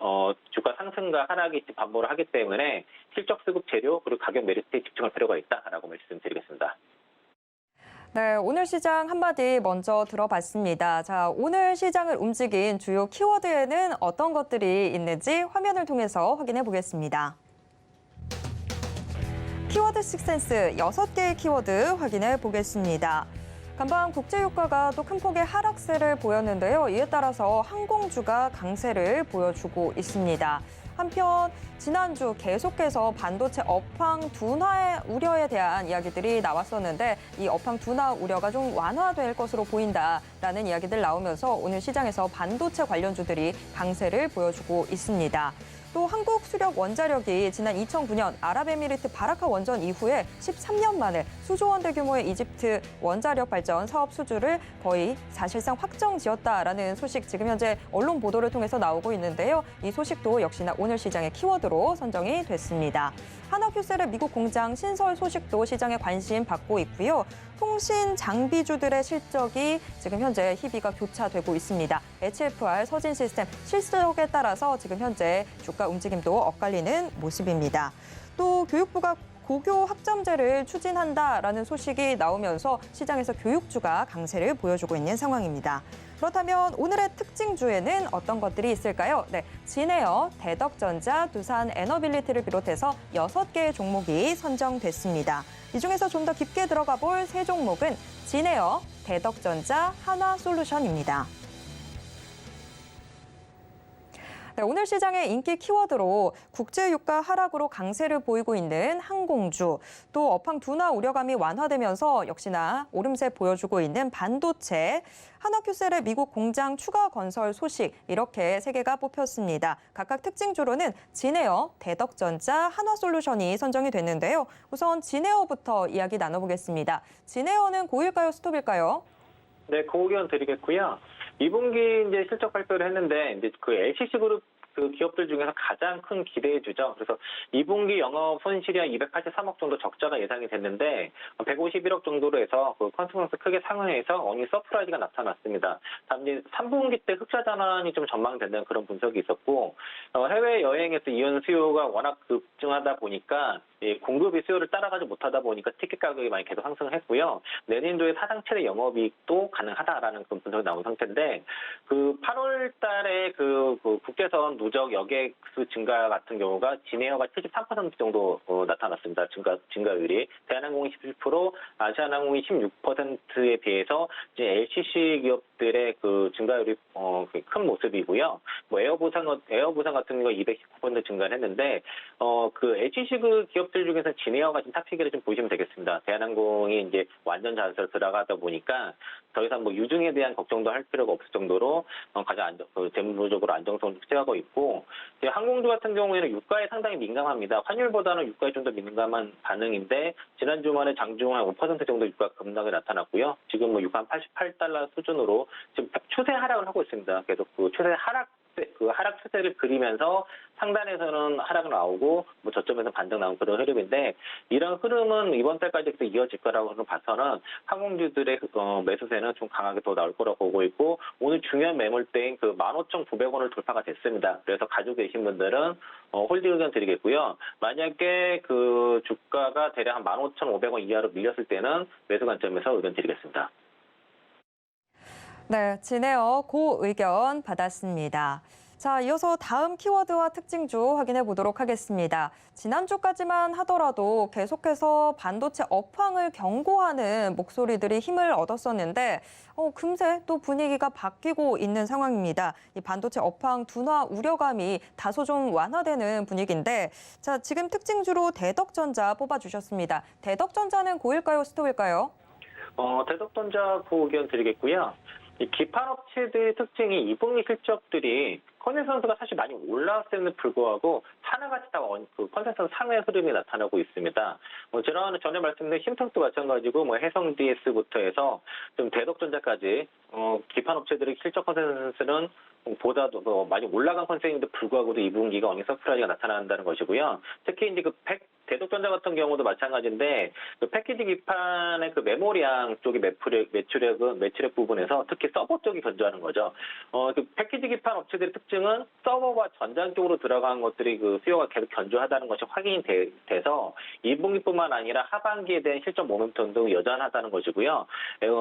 주가 상승과 하락이 반복을 하기 때문에 실적 수급 재료 그리고 가격 메리트에 집중할 필요가 있다라고 말씀드리겠습니다. 네, 오늘 시장 한마디 먼저 들어봤습니다. 자, 오늘 시장을 움직인 주요 키워드에는 어떤 것들이 있는지 화면을 통해서 확인해 보겠습니다. 키워드 식센스 6개의 키워드 확인해 보겠습니다. 간밤 국제유가가 또 큰 폭의 하락세를 보였는데요. 이에 따라서 항공주가 강세를 보여주고 있습니다. 한편 지난주 계속해서 반도체 업황 둔화 우려에 대한 이야기들이 나왔었는데 이 업황 둔화 우려가 좀 완화될 것으로 보인다라는 이야기들 나오면서 오늘 시장에서 반도체 관련주들이 강세를 보여주고 있습니다. 또 한국 수력 원자력이 지난 2009년 아랍에미리트 바라카 원전 이후에 13년 만에 수조 원대 규모의 이집트 원자력 발전 사업 수주를 거의 사실상 확정지었다라는 소식 지금 현재 언론 보도를 통해서 나오고 있는데요. 이 소식도 역시나 오늘 시장의 키워드로 선정이 됐습니다. 한화큐셀의 미국 공장 신설 소식도 시장에 관심 받고 있고요. 통신 장비주들의 실적이 지금 현재 희비가 교차되고 있습니다. HFR, 서진시스템 실적에 따라서 지금 현재 주가 움직임도 엇갈리는 모습입니다. 또 교육부가 고교 학점제를 추진한다라는 소식이 나오면서 시장에서 교육주가 강세를 보여주고 있는 상황입니다. 그렇다면 오늘의 특징주에는 어떤 것들이 있을까요? 네, 진에어, 대덕전자, 두산 에너빌리티를 비롯해서 6개의 종목이 선정됐습니다. 이 중에서 좀 더 깊게 들어가 볼 세 종목은 진에어, 대덕전자, 한화솔루션입니다. 네, 오늘 시장의 인기 키워드로 국제유가 하락으로 강세를 보이고 있는 항공주, 또 업황 둔화 우려감이 완화되면서 역시나 오름세 보여주고 있는 반도체, 한화큐셀의 미국 공장 추가 건설 소식 이렇게 3개가 뽑혔습니다. 각각 특징주로는 진에어, 대덕전자, 한화솔루션이 선정이 됐는데요. 우선 진에어부터 이야기 나눠보겠습니다. 진에어는 고일까요, 스톱일까요? 네, 그 의견 드리겠고요. 2분기 이제 실적 발표를 했는데 이제 그 LCC 그룹 그 기업들 중에서 가장 큰 기대주죠. 그래서 2분기 영업 손실이 한 283억 정도 적자가 예상이 됐는데 151억 정도로 해서 그 컨센서스 크게 상회해서 어닝 서프라이즈가 나타났습니다. 다만 3분기 때 흑자 전환이 좀 전망되는 그런 분석이 있었고 해외 여행에서 이용 수요가 워낙 급증하다 보니까 공급이 수요를 따라가지 못하다 보니까 티켓 가격이 많이 계속 상승했고요. 내년도에 사상 최대 영업이익도 가능하다라는 그런 분석이 나온 상태인데 그 8월 달에 그 국제선 누적 여객수 증가 같은 경우가 진에어가 73% 정도 나타났습니다. 증가율이. 대한항공이 17%, 아시아나항공이 16%에 비해서 이제 LCC 기업들의 그 증가율이 큰 모습이고요. 뭐 에어부산 같은 경우 219% 증가를 했는데 그 LCC 그 기업들 중에서 진에어가 좀 탑픽을 좀 보시면 되겠습니다. 대한항공이 이제 완전 자회사로 들어가다 보니까 더 이상 뭐 유증에 대한 걱정도 할 필요가 없을 정도로 가장 재무적으로 안정성을 취하고 있고 항공주 같은 경우에는 유가에 상당히 민감합니다. 환율보다는 유가에 좀 더 민감한 반응인데 지난 주말에 장중 한 5% 정도 유가 급락이 나타났고요. 지금 뭐 유가 한 88달러 수준으로 지금 추세 하락을 하고 있습니다. 계속 그 하락 추세를 그리면서 상단에서는 하락이 나오고 뭐 저점에서 반등 나온 그런 흐름인데 이런 흐름은 이번 달까지 계속 이어질 거라고 봐서는 항공주들의 매수세는 좀 강하게 더 나올 거라고 보고 있고 오늘 중요한 매물대인 그 15,900원을 돌파가 됐습니다. 그래서 가지고 계신 분들은 홀딩 의견 드리겠고요. 만약에 그 주가가 대략 한 15,500원 이하로 밀렸을 때는 매수 관점에서 의견 드리겠습니다. 네, 진에어 고 의견 받았습니다. 자, 이어서 다음 키워드와 특징주 확인해 보도록 하겠습니다. 지난주까지만 하더라도 계속해서 반도체 업황을 경고하는 목소리들이 힘을 얻었었는데 금세 또 분위기가 바뀌고 있는 상황입니다. 이 반도체 업황 둔화 우려감이 다소 좀 완화되는 분위기인데 자, 지금 특징주로 대덕전자 뽑아주셨습니다. 대덕전자는 고일까요, 스톱일까요? 대덕전자 고 의견 드리겠고요. 이 기판 업체들의 특징이 2분기 실적들이 컨센서스가 사실 많이 올라왔음에도 불구하고 하나같이 다 그 컨센서스 상회 흐름이 나타나고 있습니다. 전에 말씀드린 신통도 마찬가지고 해성 DS부터 해서 좀 대덕전자까지 기판 업체들의 실적 컨센서스는 보다도 더 많이 올라간 컨센서스인데 불구하고도 2분기가 어닝 서프라이즈가 나타난다는 것이고요. 특히 이제 대덕전자 같은 경우도 마찬가지인데 그 패키지 기판의 그 메모리양 쪽의 매출액 부분에서 특히 서버 쪽이 견조하는 거죠. 그 패키지 기판 업체들의 특징은 서버와 전장 쪽으로 들어간 것들이 그 수요가 계속 견조하다는 것이 확인이 돼서 2분기뿐만 아니라 하반기에 대한 실적 모멘텀도 여전하다는 것이고요.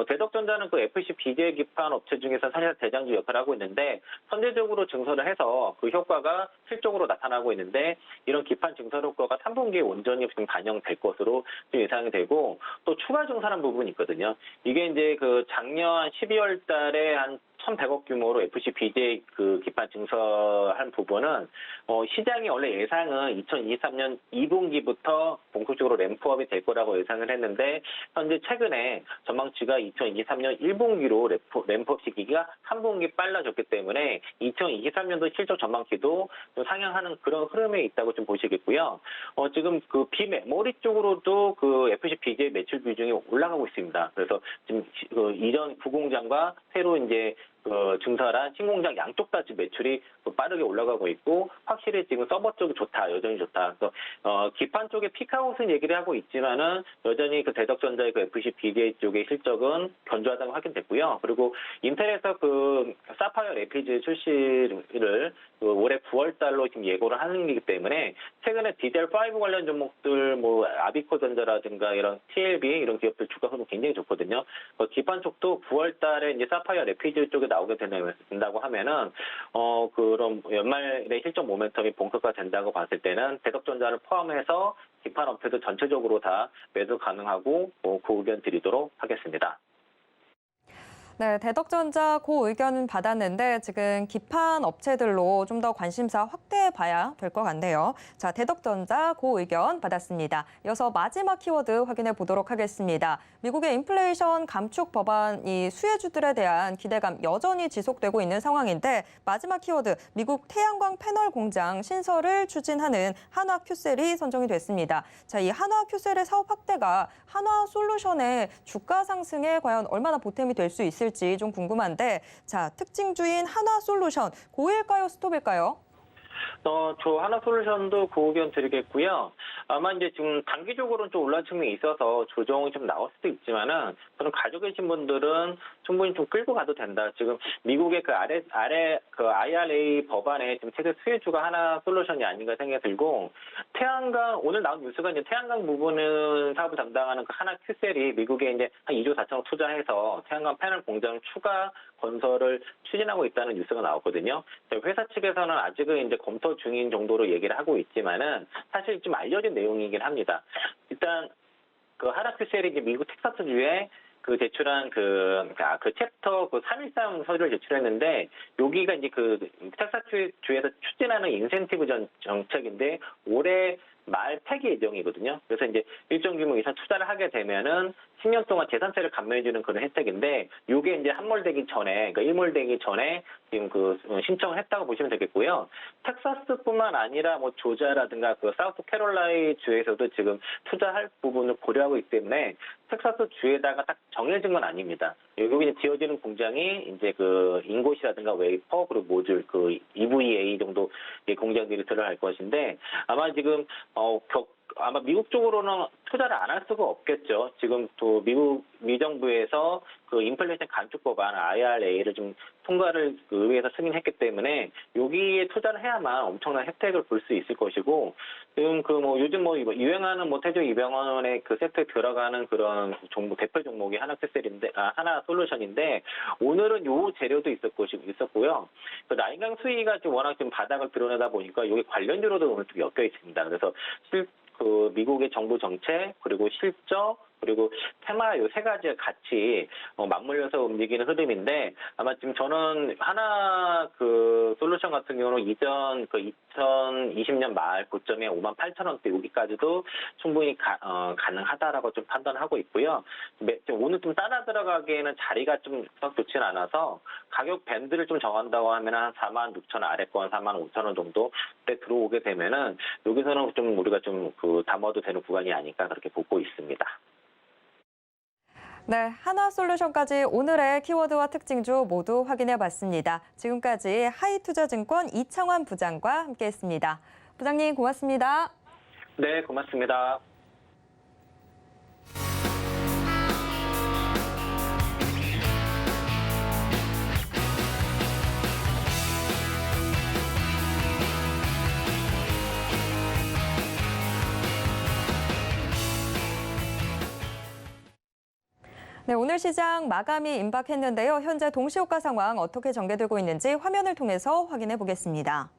대덕전자는 그 FC BJ 기판 업체 중에서 사실 대장주 역할을 하고 있는데 선제적으로 증설을 해서 그 효과가 실적으로 나타나고 있는데 이런 기판 증설 효과가 3분기에 온전히 지금 반영될 것으로 예상이 되고 또 추가 증설한 부분이 있거든요. 이게 이제 그 작년 12월 달에 한 1,100억 규모로 FC BJ 그 기판 증설한 부분은 시장이 원래 예상은 2023년 2분기부터 본격적으로 램프업이 될 거라고 예상을 했는데 현재 최근에 전망치가 2023년 1분기로 램프업 시기가 한 분기 빨라졌기 때문에 2023년도 실적 전망치도 좀 상향하는 그런 흐름에 있다고 좀 보시겠고요. 지금 그 비메모리 쪽으로도 그 FC BJ 매출 비중이 올라가고 있습니다. 그래서 지금 그 이전 구공장과 새로 이제 증설한 신공장 양쪽 다 지금 매출이 빠르게 올라가고 있고 확실히 지금 서버 쪽이 좋다, 여전히 좋다. 그래서 기판 쪽에 피크아웃은 얘기를 하고 있지만은 여전히 그 대덕전자의 그 FC BJ 쪽의 실적은 견조하다고 확인됐고요. 그리고 인텔에서 그 사파이어 레피즈 출시를 올해 9월 달로 지금 예고를 하는 거기 때문에 최근에 DDR5 관련 종목들 아비코 전자라든가 이런 TLB 이런 기업들 주가 흐름 굉장히 좋거든요. 기판 쪽도 9월 달에 이제 사파이어 레피즈 쪽에 나오게 된다고 하면은 그런 연말의 실적 모멘텀이 본격화된다고 봤을 때는 대덕전자를 포함해서 기판 업체도 전체적으로 다 매수 가능하고 그 의견 드리도록 하겠습니다. 네, 대덕전자 그 의견 받았는데 지금 기판 업체들로 좀 더 관심사 확대해 봐야 될 것 같네요. 자, 대덕전자 그 의견 받았습니다. 이어서 마지막 키워드 확인해 보도록 하겠습니다. 미국의 인플레이션 감축 법안이 수혜주들에 대한 기대감 여전히 지속되고 있는 상황인데 마지막 키워드 미국 태양광 패널 공장 신설을 추진하는 한화큐셀이 선정이 됐습니다. 자, 이 한화큐셀의 사업 확대가 한화솔루션의 주가 상승에 과연 얼마나 보탬이 될 수 있을지 좀 궁금한데 자, 특징주인 한화솔루션 고일까요, 스톱일까요? 저 한화솔루션도 그 의견 드리겠고요. 아마 이제 지금 단기적으로는 좀 올라온 측면이 있어서 조정이 좀 나올 수도 있지만은 저는 가지고 계신 분들은 충분히 좀 끌고 가도 된다. 지금 미국의 그 그 IRA 법안에 지금 최대 수혜주가 한화솔루션이 아닌가 생각이 들고 태양광 오늘 나온 뉴스가 이제 태양광 부분은 사업을 담당하는 그 한화큐셀이 미국에 이제 한 2조 4천억 투자해서 태양광 패널 공장 추가 건설을 추진하고 있다는 뉴스가 나왔거든요. 회사 측에서는 아직은 이제 검토 중인 정도로 얘기를 하고 있지만은 사실 좀 알려진 내용이긴 합니다. 일단 그 한화큐셀이 이제 미국 텍사스주에 그 제출한 그 챕터 313 서류를 제출했는데 여기가 이제 그 텍사스주에서 추진하는 인센티브 정책인데 올해 말 폐기 예정이거든요. 그래서 이제 일정 규모 이상 투자를 하게 되면은 10년 동안 재산세를 감면해주는 그런 혜택인데, 요게 이제 함몰되기 전에, 그러니까 일몰되기 전에 지금 그 신청을 했다고 보시면 되겠고요. 텍사스뿐만 아니라 뭐 조지아라든가 그 사우스캐롤라이 주에서도 지금 투자할 부분을 고려하고 있기 때문에 텍사스 주에다가 딱 정해진 건 아닙니다. 여기 이제 지어지는 공장이 이제 그 인곳이라든가 웨이퍼 그리고 모듈 그 EVA 정도 공장들이 들어갈 것인데 아마 지금 아마 미국 쪽으로는 투자를 안 할 수가 없겠죠. 지금 또 미 정부에서 그 인플레이션 감축 법안 IRA를 좀 통과를 그 의회에서 승인했기 때문에 여기에 투자를 해야만 엄청난 혜택을 볼 수 있을 것이고, 지금 그 뭐 요즘 뭐 유행하는 뭐 태조 이병헌의 그 세트에 들어가는 그런 종목 대표 종목이 하나솔루션인데 오늘은 요 재료도 있었고요. 그 라인강 수위가 좀 워낙 좀 바닥을 드러내다 보니까 여기 관련주로도 오늘 좀 엮여 있습니다. 그래서 그 미국의 정부 정책 그리고 실적 그리고 테마 요 세 가지가 같이 맞물려서 움직이는 흐름인데 아마 지금 저는 하나 그 솔루션 같은 경우는 이전 그 2020년 말 고점에 58,000원대 여기까지도 충분히 가능하다라고 좀 판단하고 있고요. 오늘 좀 따라 들어가기에는 자리가 좀 썩 좋지는 않아서 가격 밴드를 좀 정한다고 하면 한 46,000원 아래권 45,000원 정도 때 들어오게 되면은 여기서는 좀 우리가 좀 그 담아도 되는 구간이 아닐까 그렇게 보고 있습니다. 네, 하나솔루션까지 오늘의 키워드와 특징주 모두 확인해 봤습니다. 지금까지 하이투자증권 이창환 부장과 함께했습니다. 부장님 고맙습니다. 네, 고맙습니다. 네, 오늘 시장 마감이 임박했는데요. 현재 동시효과 상황 어떻게 전개되고 있는지 화면을 통해서 확인해 보겠습니다.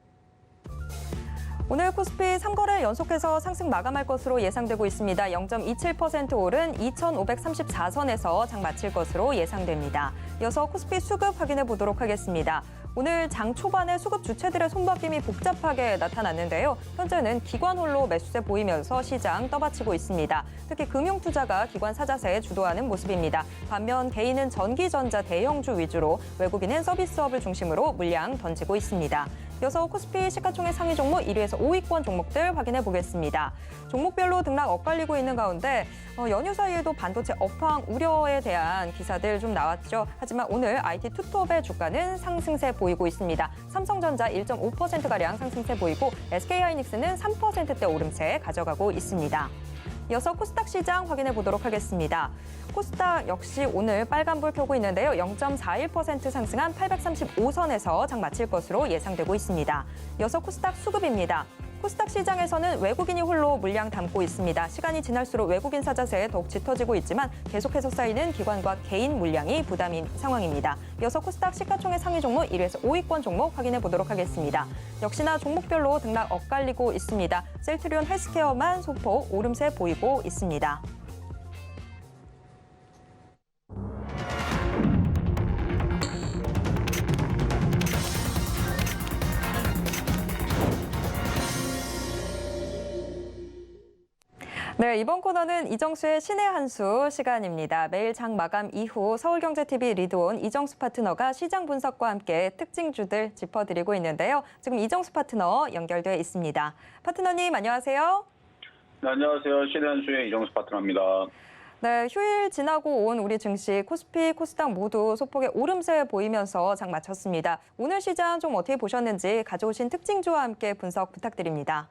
오늘 코스피 3거래 연속해서 상승 마감할 것으로 예상되고 있습니다. 0.27% 오른 2,534선에서 장 마칠 것으로 예상됩니다. 이어서 코스피 수급 확인해 보도록 하겠습니다. 오늘 장 초반에 수급 주체들의 손바뀜이 복잡하게 나타났는데요. 현재는 기관 홀로 매수세 보이면서 시장 떠받치고 있습니다. 특히 금융투자가 기관 사자세에 주도하는 모습입니다. 반면 개인은 전기전자 대형주 위주로 외국인은 서비스업을 중심으로 물량 던지고 있습니다. 이어서 코스피 시가총액 상위 종목 1위에서 5위권 종목들 확인해 보겠습니다. 종목별로 등락 엇갈리고 있는 가운데 연휴 사이에도 반도체 업황 우려에 대한 기사들 좀 나왔죠. 하지만 오늘 IT 투톱의 주가는 상승세 보이고 있습니다. 삼성전자 1.5%가량 상승세 보이고 SK하이닉스는 3%대 오름세 가져가고 있습니다. 이어서 코스닥 시장 확인해 보도록 하겠습니다. 코스닥 역시 오늘 빨간불 켜고 있는데요. 0.41% 상승한 835선에서 장 마칠 것으로 예상되고 있습니다. 이어서 코스닥 수급입니다. 코스닥 시장에서는 외국인이 홀로 물량 담고 있습니다. 시간이 지날수록 외국인 사자세에 더욱 짙어지고 있지만 계속해서 쌓이는 기관과 개인 물량이 부담인 상황입니다. 이어서 코스닥 시가총액 상위 종목 1위에서 5위권 종목 확인해 보도록 하겠습니다. 역시나 종목별로 등락 엇갈리고 있습니다. 셀트리온 헬스케어만 소폭 오름세 보이고 있습니다. 네, 이번 코너는 이정수의 신의 한 수 시간입니다. 매일 장 마감 이후 서울경제TV 리드온 이정수 파트너가 시장 분석과 함께 특징주들 짚어드리고 있는데요. 지금 이정수 파트너 연결돼 있습니다. 파트너님 안녕하세요. 네, 안녕하세요. 신의 한 수의 이정수 파트너입니다. 네, 휴일 지나고 온 우리 증시 코스피, 코스닥 모두 소폭의 오름세 보이면서 장 마쳤습니다. 오늘 시장 좀 어떻게 보셨는지 가져오신 특징주와 함께 분석 부탁드립니다.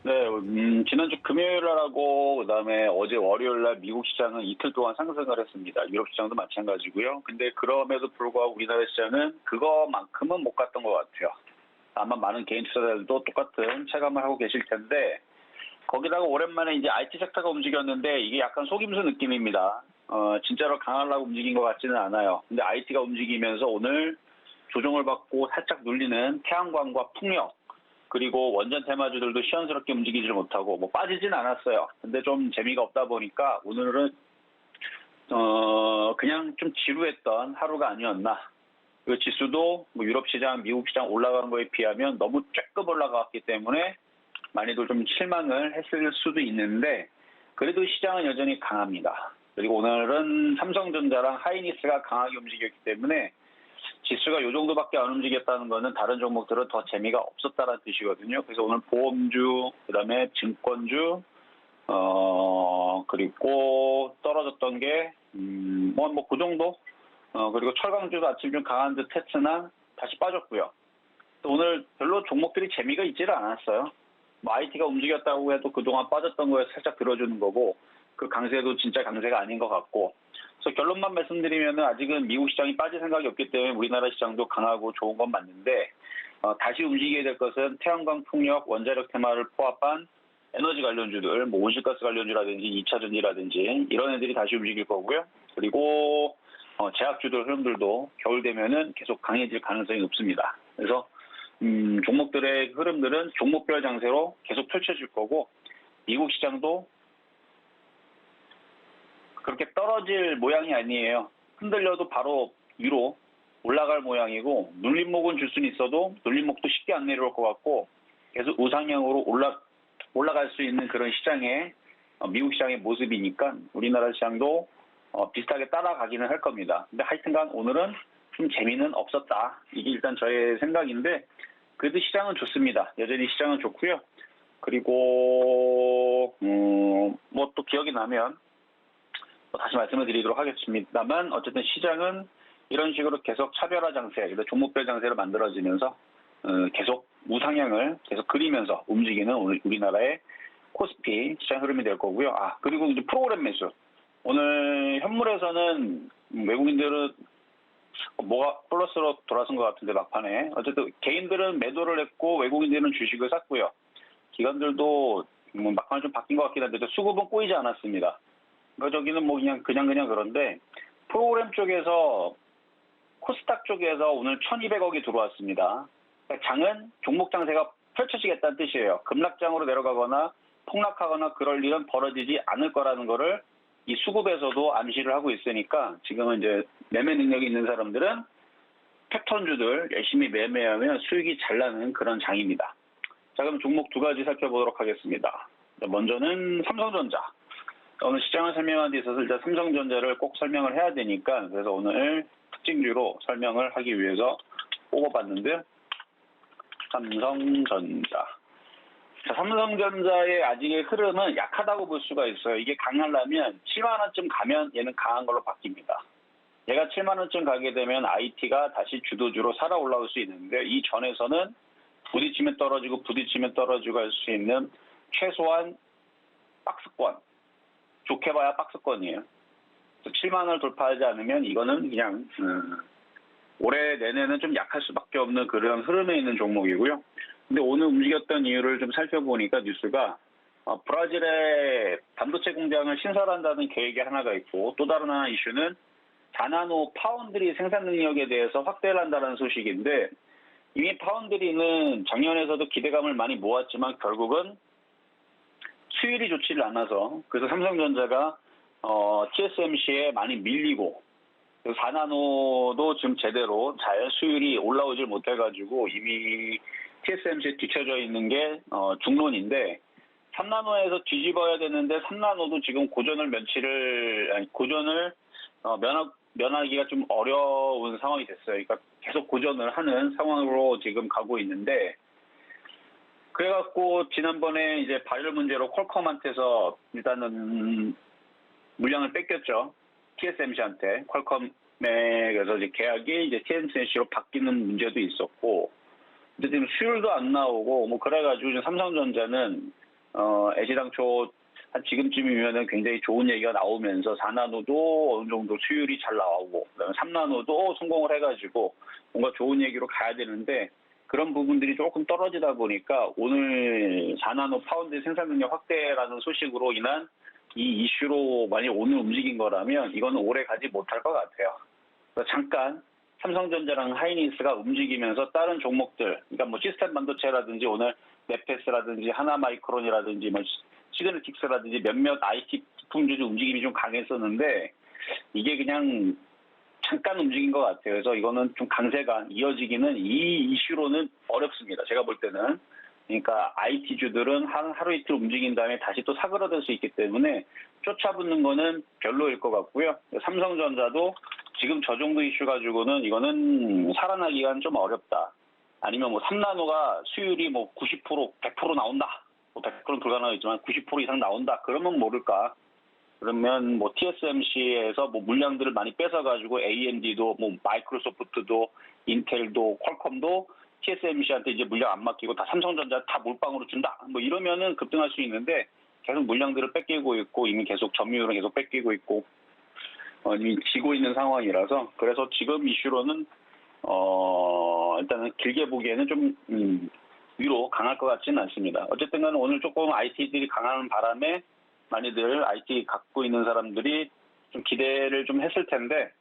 네, 지난주 금요일 날하고 그다음에 어제 월요일 날 미국 시장은 이틀 동안 상승을 했습니다. 유럽 시장도 마찬가지고요. 근데 그럼에도 불구하고 우리나라 시장은 그거만큼은 못 갔던 것 같아요. 아마 많은 개인 투자자들도 똑같은 체감을 하고 계실 텐데 거기다가 오랜만에 이제 IT 섹터가 움직였는데 이게 약간 속임수 느낌입니다. 진짜로 강하려고 움직인 것 같지는 않아요. 근데 IT가 움직이면서 오늘 조정을 받고 살짝 눌리는 태양광과 풍력 그리고 원전 테마주들도 시원스럽게 움직이지 못하고 뭐 빠지진 않았어요. 근데 좀 재미가 없다 보니까 오늘은 그냥 좀 지루했던 하루가 아니었나. 그 지수도 뭐 유럽 시장, 미국 시장 올라간 거에 비하면 너무 쬐끔 올라갔기 때문에 많이들 좀 실망을 했을 수도 있는데 그래도 시장은 여전히 강합니다. 그리고 오늘은 삼성전자랑 하이닉스가 강하게 움직였기 때문에 지수가 이 정도밖에 안 움직였다는 거는 다른 종목들은 더 재미가 없었다는 뜻이거든요. 그래서 오늘 보험주, 그다음에 증권주, 그리고 떨어졌던 게 그 정도. 그리고 철강주도 아침 좀 강한 듯 했으나 다시 빠졌고요. 또 오늘 별로 종목들이 재미가 있지를 않았어요. 뭐 IT가 움직였다고 해도 그동안 빠졌던 거에 살짝 들어주는 거고 그 강세도 진짜 강세가 아닌 것 같고. 그래서 결론만 말씀드리면 아직은 미국 시장이 빠질 생각이 없기 때문에 우리나라 시장도 강하고 좋은 건 맞는데 다시 움직여야 될 것은 태양광, 풍력, 원자력 테마를 포함한 에너지 관련주들, 뭐 온실가스 관련주라든지 2차 전지라든지 이런 애들이 다시 움직일 거고요. 그리고 제약주들 흐름들도 겨울 되면은 계속 강해질 가능성이 높습니다. 그래서 종목들의 흐름들은 종목별 장세로 계속 펼쳐질 거고 미국 시장도 그렇게 떨어질 모양이 아니에요. 흔들려도 바로 위로 올라갈 모양이고 눌림목은 줄 수는 있어도 눌림목도 쉽게 안 내려올 것 같고 계속 우상향으로 올라갈 수 있는 그런 시장의 미국 시장의 모습이니까 우리나라 시장도 비슷하게 따라가기는 할 겁니다. 근데 하여튼간 오늘은 좀 재미는 없었다. 이게 일단 저의 생각인데 그래도 시장은 좋습니다. 여전히 시장은 좋고요. 그리고 뭐 또 기억이 나면 다시 말씀을 드리도록 하겠습니다만 어쨌든 시장은 이런 식으로 계속 차별화 장세, 종목별 장세를 만들어지면서 계속 우상향을 계속 그리면서 움직이는 우리나라의 코스피 시장 흐름이 될 거고요. 그리고 이제 프로그램 매수. 오늘 현물에서는 외국인들은 뭐가 플러스로 돌아선 것 같은데 막판에 어쨌든 개인들은 매도를 했고 외국인들은 주식을 샀고요. 기관들도 막판에 좀 바뀐 것 같긴 한데 수급은 꼬이지 않았습니다. 저기는 뭐 그냥 그런데 프로그램 쪽에서 코스닥 쪽에서 오늘 1,200억이 들어왔습니다. 그러니까 장은 종목 장세가 펼쳐지겠다는 뜻이에요. 급락장으로 내려가거나 폭락하거나 그럴 일은 벌어지지 않을 거라는 거를 이 수급에서도 암시를 하고 있으니까 지금은 이제 매매 능력이 있는 사람들은 패턴주들 열심히 매매하면 수익이 잘 나는 그런 장입니다. 자, 그럼 종목 두 가지 살펴보도록 하겠습니다. 먼저는 삼성전자. 오늘 시장을 설명하는 데 있어서 일단 삼성전자를 꼭 설명을 해야 되니까 그래서 오늘 특징주로 설명을 하기 위해서 뽑아봤는데 삼성전자. 자, 삼성전자의 아직의 흐름은 약하다고 볼 수가 있어요. 이게 강하려면 7만 원쯤 가면 얘는 강한 걸로 바뀝니다. 얘가 7만 원쯤 가게 되면 IT가 다시 주도주로 살아 올라올 수 있는데 이 전에서는 부딪히면 떨어지고 할 수 있는 최소한 박스권. 좋게 봐야 박스권이에요. 7만 원을 돌파하지 않으면 이거는 그냥 올해 내내는 좀 약할 수밖에 없는 그런 흐름에 있는 종목이고요. 근데 오늘 움직였던 이유를 좀 살펴보니까 뉴스가 브라질의 반도체 공장을 신설한다는 계획이 하나가 있고 또 다른 하나 이슈는 4나노 파운드리 생산 능력에 대해서 확대를 한다는 소식인데 이미 파운드리는 작년에서도 기대감을 많이 모았지만 결국은 수율이 좋지를 않아서 그래서 삼성전자가 TSMC에 많이 밀리고 4나노도 지금 제대로 잘 수율이 올라오질 못해가지고 이미 TSMC에 뒤쳐져 있는 게 중론인데 3나노에서 뒤집어야 되는데 3나노도 지금 고전을 면하기가 좀 어려운 상황이 됐어요. 그러니까 계속 고전을 하는 상황으로 지금 가고 있는데 그래갖고 지난번에 이제 발열 문제로 퀄컴한테서 일단은 물량을 뺏겼죠. TSMC한테 퀄컴에 그래서 이제 계약이 이제 TSMC로 바뀌는 문제도 있었고, 근데 지금 수율도 안 나오고 뭐 그래가지고 지금 삼성전자는 애시당초 한 지금쯤이면은 굉장히 좋은 얘기가 나오면서 4나노도 어느 정도 수율이 잘 나오고, 그다음에 3나노도 성공을 해가지고 뭔가 좋은 얘기로 가야 되는데. 그런 부분들이 조금 떨어지다 보니까 오늘 4나노 파운드 생산 능력 확대라는 소식으로 인한 이 이슈로 만약 오늘 움직인 거라면 이거는 오래 가지 못할 것 같아요. 그래서 잠깐 삼성전자랑 하이닉스가 움직이면서 다른 종목들, 그러니까 뭐 시스템 반도체라든지 오늘 네페스라든지 하나마이크론이라든지 뭐 시그네틱스라든지 몇몇 IT 부품주들 움직임이 좀 강했었는데 이게 그냥 잠깐 움직인 것 같아요. 그래서 이거는 좀 강세가 이어지기는 이 이슈로는 어렵습니다. 제가 볼 때는. 그러니까 IT주들은 하루 이틀 움직인 다음에 다시 또 사그러들 수 있기 때문에 쫓아붙는 거는 별로일 것 같고요. 삼성전자도 지금 저 정도 이슈 가지고는 이거는 살아나기가 좀 어렵다. 아니면 뭐 3나노가 수율이 뭐 90%, 100% 나온다. 뭐 100%는 불가능하겠지만 90% 이상 나온다. 그러면 모를까. 그러면 뭐 TSMC에서 뭐 물량들을 많이 뺏어가지고 AMD도 뭐 마이크로소프트도 인텔도 퀄컴도 TSMC한테 이제 물량 안 맡기고 다 삼성전자 다 몰빵으로 준다. 뭐 이러면은 급등할 수 있는데 계속 물량들을 뺏기고 있고 이미 계속 점유율은 계속 뺏기고 있고 이미 지고 있는 상황이라서 그래서 지금 이슈로는 일단은 길게 보기에는 좀 위로 강할 것 같지는 않습니다. 어쨌든 간에 오늘 조금 IT들이 강하는 바람에 많이들 IT 갖고 있는 사람들이 좀 기대를 좀 했을 텐데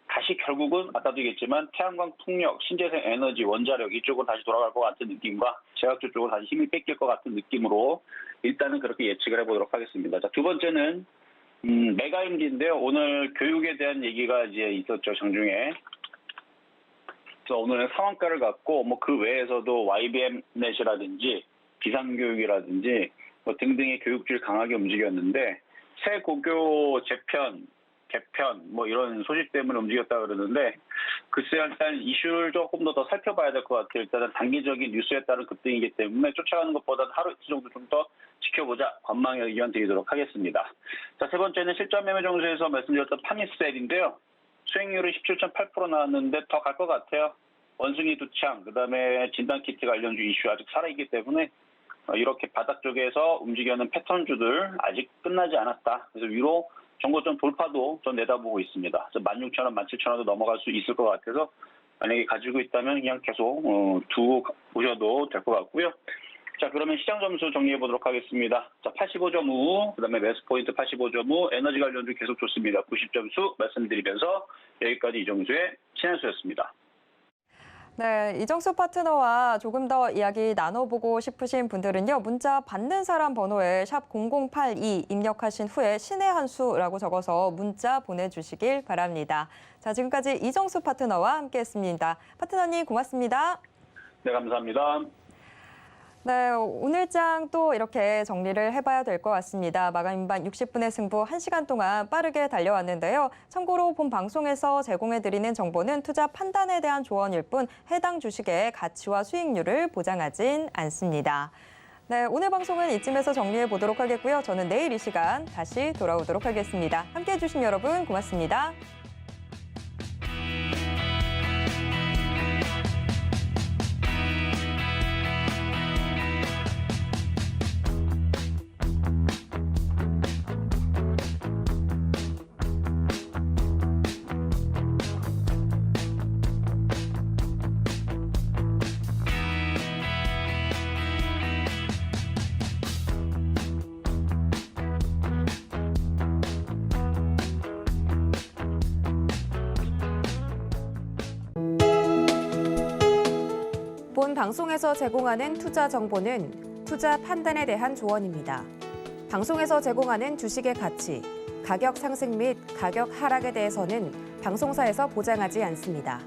다시 결국은 아까도 얘기했지만 태양광 풍력, 신재생 에너지, 원자력 이쪽으로 다시 돌아갈 것 같은 느낌과 제약주 쪽으로 다시 힘이 뺏길 것 같은 느낌으로 일단은 그렇게 예측을 해보도록 하겠습니다. 자, 두 번째는 메가임기인데요. 오늘 교육에 대한 얘기가 이제 있었죠, 장중에. 그래서 오늘은 상한가를 갖고 뭐 그 외에서도 YBM넷이라든지 비상교육이라든지 뭐 등등의 교육주를 강하게 움직였는데 새 고교 재편, 개편 뭐 이런 소식 때문에 움직였다 그러는데 글쎄요, 일단 이슈를 조금 더 살펴봐야 될 것 같아요. 일단은 단기적인 뉴스에 따른 급등이기 때문에 쫓아가는 것보다는 하루 이틀 정도 좀 더 지켜보자, 관망의 의견 드리도록 하겠습니다. 자, 세 번째는 실전 매매 정세에서 말씀드렸던 파미셀인데요. 수익률이 17.8% 나왔는데 더 갈 것 같아요. 원숭이 두창, 그다음에 진단키트 관련주 이슈 아직 살아있기 때문에 이렇게 바닥 쪽에서 움직이는 패턴주들 아직 끝나지 않았다. 그래서 위로 정고점 돌파도 전 내다보고 있습니다. 그래서 16,000원, 17,000원도 넘어갈 수 있을 것 같아서 만약에 가지고 있다면 그냥 계속 두고 보셔도 될 것 같고요. 자, 그러면 시장 점수 정리해 보도록 하겠습니다. 자, 85.5, 그다음에 매수 포인트 85.5, 에너지 관련주 계속 좋습니다. 90점수 말씀드리면서 여기까지 이정수의 신한수였습니다. 네, 이정수 파트너와 조금 더 이야기 나눠보고 싶으신 분들은요. 문자 받는 사람 번호에 샵 0082 입력하신 후에 신의 한 수라고 적어서 문자 보내주시길 바랍니다. 자, 지금까지 이정수 파트너와 함께했습니다. 파트너님 고맙습니다. 네, 감사합니다. 네, 오늘장 또 이렇게 정리를 해봐야 될 것 같습니다. 마감인반 60분의 승부 1시간 동안 빠르게 달려왔는데요. 참고로 본 방송에서 제공해드리는 정보는 투자 판단에 대한 조언일 뿐 해당 주식의 가치와 수익률을 보장하진 않습니다. 네, 오늘 방송은 이쯤에서 정리해 보도록 하겠고요. 저는 내일 이 시간 다시 돌아오도록 하겠습니다. 함께해 주신 여러분 고맙습니다. 본 방송에서 제공하는 투자 정보는 투자 판단에 대한 조언입니다. 방송에서 제공하는 주식의 가치, 가격 상승 및 가격 하락에 대해서는 방송사에서 보장하지 않습니다.